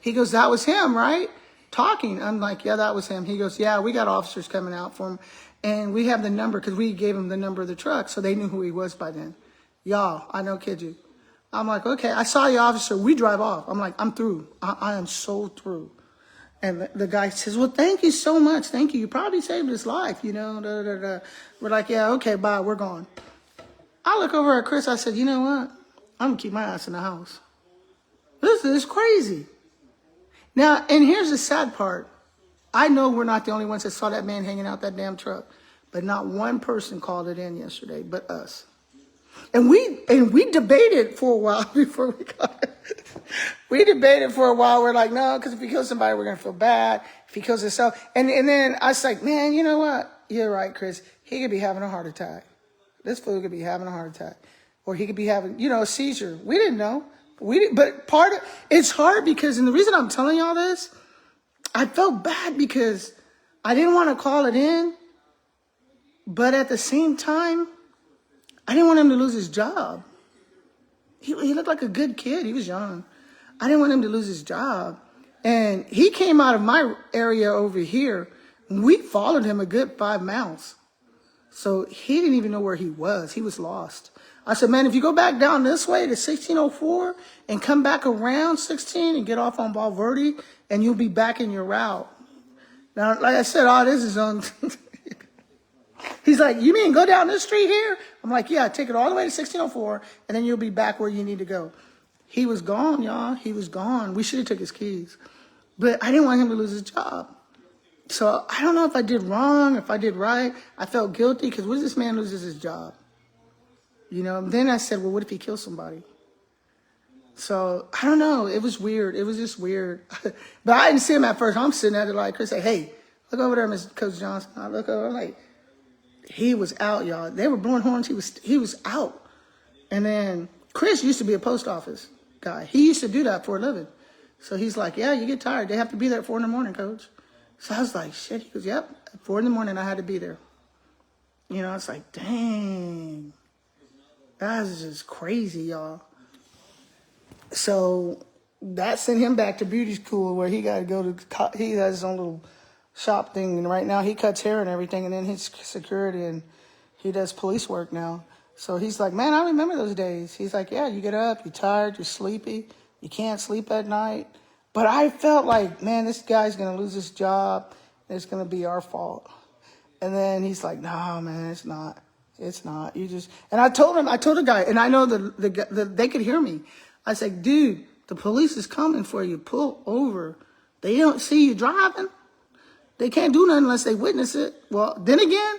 He goes, that was him, right? Talking. I'm like, yeah, that was him. He goes, yeah, we got officers coming out for him. And we have the number because we gave him the number of the truck. So they knew who he was by then. Y'all, I don't kid you. I'm like, okay, I saw the officer. We drive off. I'm like, I'm through. I am so through. And the guy says, well, thank you so much. Thank you. You probably saved his life, you know. Da, da, da. We're like, yeah, okay, bye. We're gone. I look over at Chris. I said, you know what? I'm going to keep my ass in the house. This is crazy. Now, and here's the sad part. I know we're not the only ones that saw that man hanging out that damn truck, but not one person called it in yesterday but us. And we debated for a while before we got it. We debated for a while. We're like, no, because if he kills somebody, we're going to feel bad. If he kills himself. And then I was like, man, you know what? You're right, Chris. He could be having a heart attack. This fool could be having a heart attack. or he could be having, you know, a seizure. We didn't know. But it's hard because, and the reason I'm telling y'all this, I felt bad because I didn't want to call it in, but at the same time, I didn't want him to lose his job. He looked like a good kid. He was young. I didn't want him to lose his job. And he came out of my area over here. We followed him a good 5 miles. So he didn't even know where he was. He was lost. I said, man, if you go back down this way to 1604 and come back around 16 and get off on Valverde, and you'll be back in your route. Now, like I said, all this is on... He's like, you mean go down this street here? I'm like, yeah, take it all the way to 1604, and then you'll be back where you need to go. He was gone, y'all. He was gone. We should have took his keys. But I didn't want him to lose his job. So I don't know if I did wrong, if I did right. I felt guilty because what if this man loses his job? You know, then I said, well, what if he kills somebody? So I don't know. It was weird. It was just weird. But I didn't see him at first. I'm sitting there like, Chris said, hey, look over there, Mr. Coach Johnson. I look over, I'm like, he was out, y'all. They were blowing horns. He was out. And then Chris used to be a post office guy. He used to do that for a living. So he's like, yeah, you get tired. They have to be there at 4 in the morning, coach. So I was like, shit. He goes, yep. At 4 in the morning, I had to be there. You know, it's like, dang. That is just crazy, y'all. So that sent him back to beauty school where he got to go to, he has his own little shop thing. And right now he cuts hair and everything. And then he's security and he does police work now. So he's like, man, I remember those days. He's like, yeah, you get up, you're tired, you're sleepy. You can't sleep at night. But I felt like, man, this guy's going to lose his job. It's going to be our fault. And then he's like, no, man, it's not. It's not. You just, and I told the guy, and I know they could hear me. I said, dude, the police is coming for you. Pull over. They don't see you driving. They can't do nothing unless they witness it. Well, then again,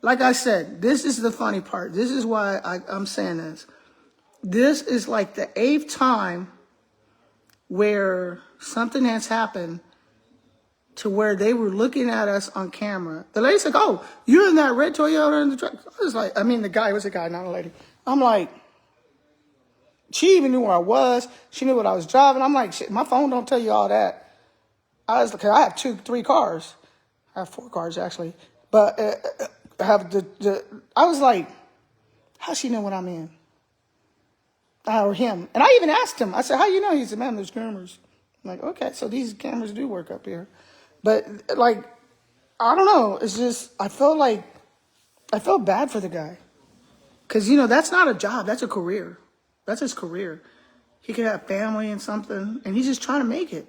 like I said, this is the funny part. This is why I'm saying this. This is like the 8th time where something has happened to where they were looking at us on camera. The lady's like, oh, you're in that red Toyota in the truck. I was like, I mean, the guy was a guy, not a lady. I'm like, she even knew where I was. She knew what I was driving. I'm like, shit, my phone don't tell you all that. I was like, I have 3 cars. I have 4 cars, actually. But I have I was like, how's she know what I'm in? Or him. And I even asked him. I said, how you know? He said, man, there's cameras. I'm like, okay, so these cameras do work up here. But, like, I don't know. It's just, I felt bad for the guy. Because, you know, that's not a job. That's a career. That's his career. He could have family and something, and he's just trying to make it.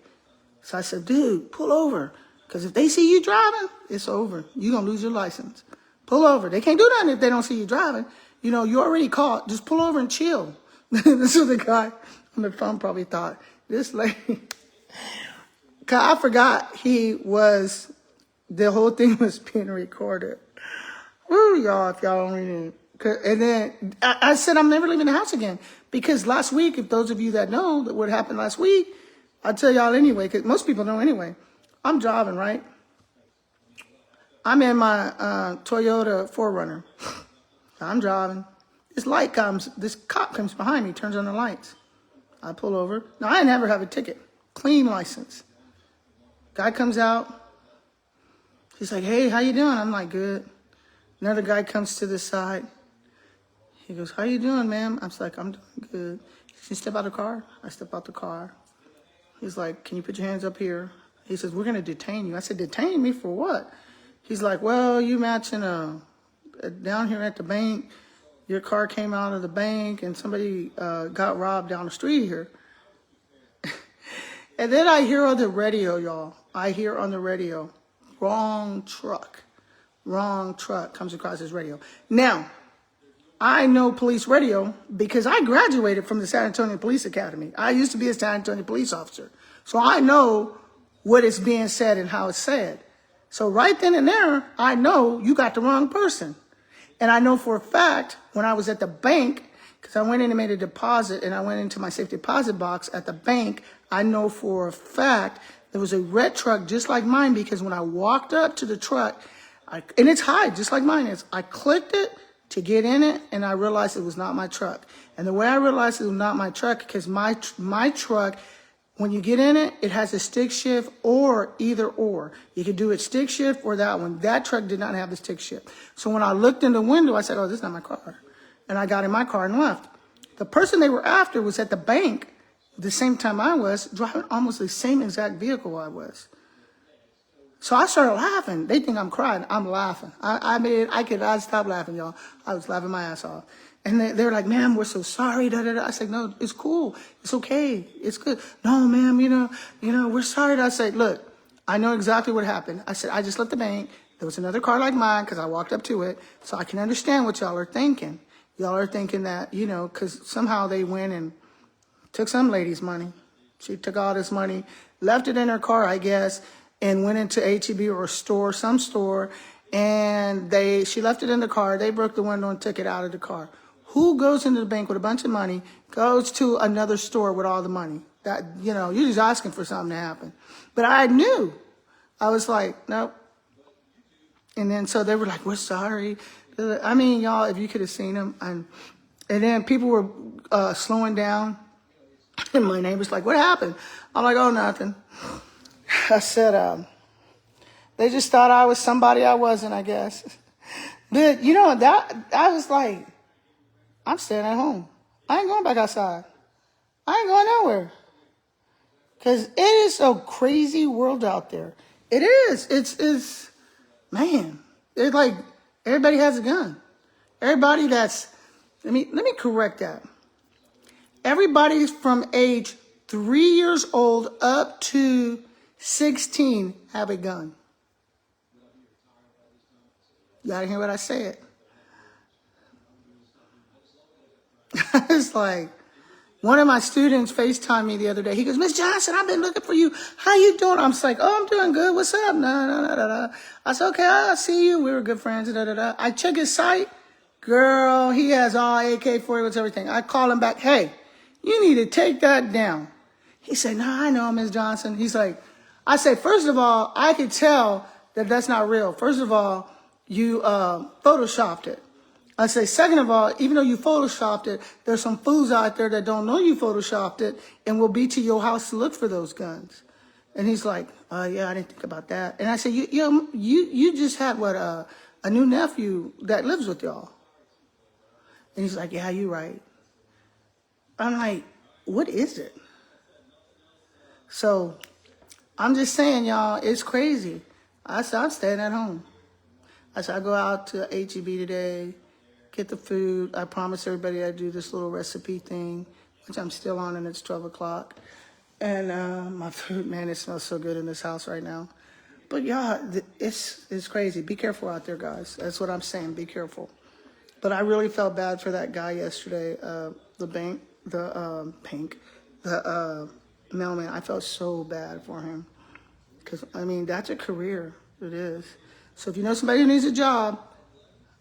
So I said, dude, pull over. Because if they see you driving, it's over. You're going to lose your license. Pull over. They can't do nothing if they don't see you driving. You know, you're already caught. Just pull over and chill. This is the guy on the phone probably thought, this lady. I forgot the whole thing was being recorded. Woo, y'all, if y'all don't read it. And then I said, I'm never leaving the house again. Because last week, if those of you that know what happened last week, I'll tell y'all anyway, because most people know anyway. I'm driving, right? I'm in my Toyota 4Runner. I'm driving. This cop comes behind me, turns on the lights. I pull over. Now, I never have a ticket. Clean license. Guy comes out. He's like, hey, how you doing? I'm like, good. Another guy comes to the side. He goes, how you doing, ma'am? I was like, I'm doing good. He said, step out of the car? I step out the car. He's like, can you put your hands up here? He says, we're going to detain you. I said, detain me for what? He's like, well, you matching down here at the bank. Your car came out of the bank and somebody got robbed down the street here. And then I hear on the radio, y'all. I hear on the radio, wrong truck comes across his radio. Now, I know police radio because I graduated from the San Antonio Police Academy. I used to be a San Antonio police officer. So I know what is being said and how it's said. So right then and there, I know you got the wrong person. And I know for a fact, when I was at the bank, because I went in and made a deposit, and I went into my safety deposit box at the bank, I know for a fact there was a red truck just like mine, because when I walked up to the truck, and it's high, just like mine is, I clicked it to get in it, and I realized it was not my truck. And the way I realized it was not my truck, because my truck, when you get in it, it has a stick shift or either or. You could do it stick shift or that one. That truck did not have the stick shift. So when I looked in the window, I said, oh, this is not my car. And I got in my car and left. The person they were after was at the bank the same time I was, driving almost the same exact vehicle I was. So I started laughing. They think I'm crying. I'm laughing. I could not stop laughing, y'all. I was laughing my ass off. And they were like, ma'am, we're so sorry. Da, da, da. I said, no, it's cool. It's okay. It's good. No, ma'am, you know, we're sorry. I said, look, I know exactly what happened. I said, I just left the bank. There was another car like mine because I walked up to it. So I can understand what y'all are thinking. Y'all are thinking that, you know, because somehow they went and took some lady's money. She took all this money, left it in her car, I guess, and went into H-E-B or a store, some store, and she left it in the car. They broke the window and took it out of the car. Who goes into the bank with a bunch of money, goes to another store with all the money? That, you know, you're just asking for something to happen. But I knew. I was like, nope. And then so they were like, we're sorry. I mean, y'all, if you could have seen them. And then people were slowing down. And my neighbor's like, what happened? I'm like, oh, nothing. I said, they just thought I was somebody I wasn't, I guess. But, you know, that I was like, I'm staying at home. I ain't going back outside. I ain't going nowhere. Because it is a crazy world out there. It is. It's man. It's like everybody has a gun. Everybody that's, let me correct that. Everybody from age 3 years old up to 16 have a gun. Y'all didn't hear what I said. It's like, one of my students FaceTimed me the other day. He goes, Miss Johnson, I've been looking for you. How you doing? I'm just like, oh, I'm doing good. What's up? No. I said, okay, I see you. We were good friends. I check his site. Girl, he has all AK-47, everything. I call him back. Hey, you need to take that down. He said, no, I know, Miss Johnson. He's like, I said, first of all, I could tell that that's not real. First of all, you photoshopped it. I say, second of all, even though you photoshopped it, there's some fools out there that don't know you photoshopped it and will be to your house to look for those guns. And he's like, yeah, I didn't think about that. And I said, you just had what, a new nephew that lives with y'all. And he's like, yeah, you're right. I'm like, what is it? So I'm just saying, y'all, it's crazy. I said, I'm staying at home. I said, I go out to H-E-B today, get the food. I promised everybody I'd do this little recipe thing, which I'm still on, and it's 12 o'clock. And my food, man, it smells so good in this house right now. But yeah, it's crazy. Be careful out there, guys. That's what I'm saying. Be careful. But I really felt bad for that guy yesterday, the mailman. I felt so bad for him. Because, I mean, that's a career. It is. So if you know somebody who needs a job,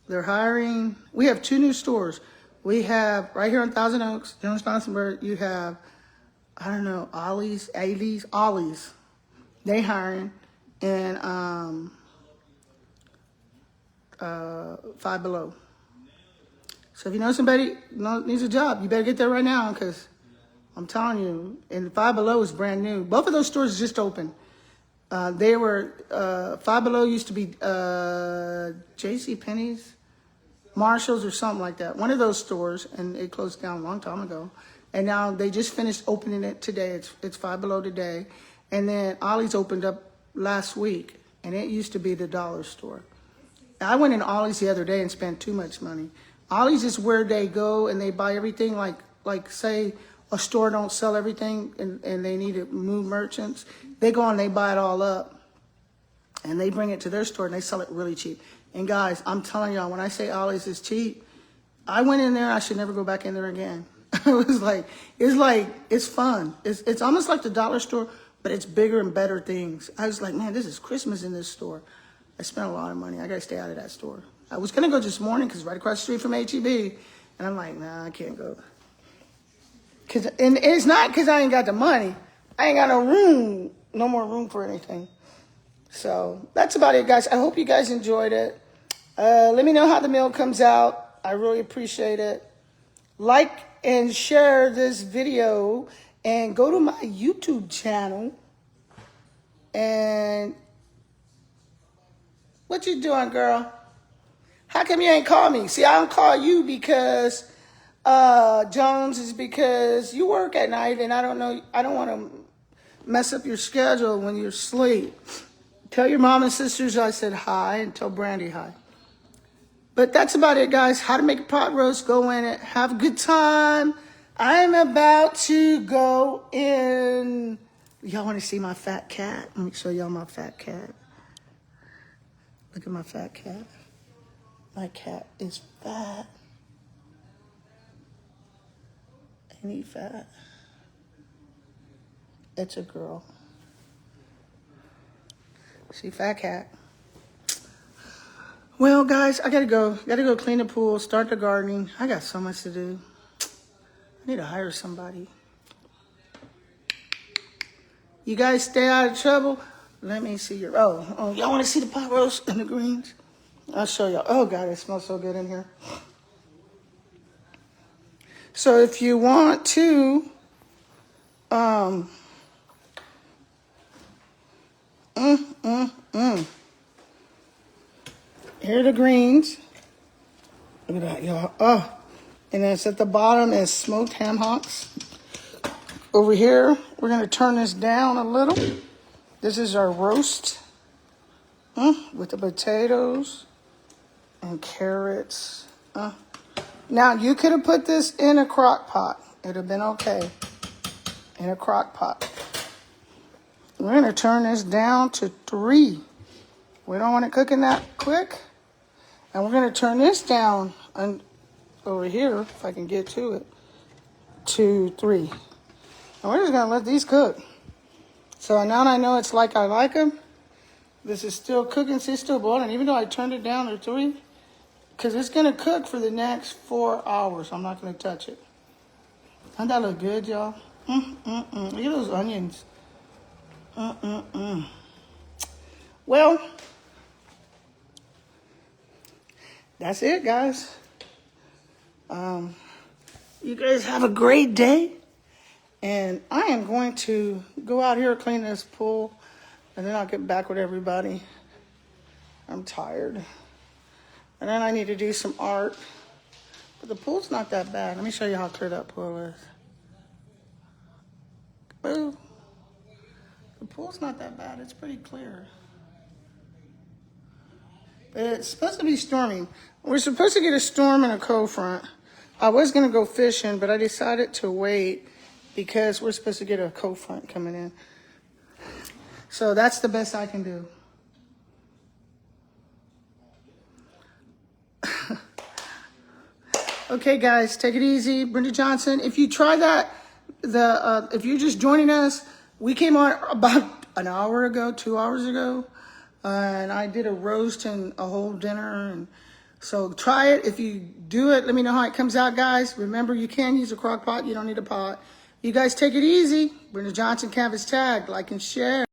they're hiring. We have 2 new stores. We have, right here in Thousand Oaks, Jones Johnsonburg, you have, I don't know, Ollie's. They hiring. And Five Below. So if you know somebody needs a job, you better get there right now, because I'm telling you, and Five Below is brand new. Both of those stores just opened. They were, Five Below used to be JCPenney's, Marshall's or something like that. One of those stores, and it closed down a long time ago. And now they just finished opening it today. It's Five Below today. And then Ollie's opened up last week, and it used to be the dollar store. I went in Ollie's the other day and spent too much money. Ollie's is where they go and they buy everything, like say a store don't sell everything and they need to move merchants. They go and they buy it all up and they bring it to their store and they sell it really cheap. And guys, I'm telling y'all, when I say Ollie's is cheap, I went in there, I should never go back in there again. It's fun. It's almost like the dollar store, but it's bigger and better things. I was like, man, this is Christmas in this store. I spent a lot of money. I got to stay out of that store. I was going to go this morning because right across the street from H-E-B. And I'm like, nah, I can't go. And it's not because I ain't got the money. I ain't got no more room for anything. So that's about it, guys. I hope you guys enjoyed it. Let me know how the meal comes out. I really appreciate it. Like and share this video and go to my YouTube channel. And what you doing, girl? How come you ain't call me? See, I don't call you because Jones, is because you work at night and I don't want to mess up your schedule when you're asleep. Tell your mom and sisters I said hi, and tell Brandy hi. But that's about it, guys. How to make a pot roast. Go in it. Have a good time. I'm about to go in. Y'all want to see my fat cat? Let me show y'all my fat cat. Look at my fat cat. My cat is fat. Ain't he fat? It's a girl. See, fat cat. Well, guys, I gotta go. Gotta go clean the pool, start the gardening. I got so much to do. I need to hire somebody. You guys stay out of trouble. Let me see your. Oh, y'all want to see the pot roast and the greens? I'll show y'all. Oh God, it smells so good in here. So if you want to, Here are the greens. Look at that, y'all. Oh, and then it's at the bottom is smoked ham hocks. Over here, we're gonna turn this down a little. This is our roast with the potatoes and carrots. Now, you could have put this in a crock pot. It would have been okay in a crock pot. We're going to turn this down to 3. We don't want it cooking that quick. And we're going to turn this down over here, if I can get to it, to 3. And we're just going to let these cook. So now I know it's like I like them. This is still cooking, see, it's still boiling, even though I turned it down to 3. Because it's going to cook for the next 4 hours. I'm not going to touch it. Doesn't that look good, y'all? Look at those onions. Well, that's it, guys. You guys have a great day. And I am going to go out here, clean this pool, and then I'll get back with everybody. I'm tired. And then I need to do some art. But the pool's not that bad. Let me show you how clear that pool is. Ooh. The pool's not that bad. It's pretty clear. But it's supposed to be storming. We're supposed to get a storm and a cold front. I was going to go fishing, but I decided to wait because we're supposed to get a cold front coming in. So that's the best I can do. Okay, guys, take it easy. Brenda Johnson. If you try that, if you're just joining us, we came on about an hour ago, 2 hours ago, and I did a roast and a whole dinner. And so try it. If you do it, let me know how it comes out, guys. Remember, you can use a crock pot. You don't need a pot. You guys take it easy. Brenda Johnson Canvas Tag. Like and share.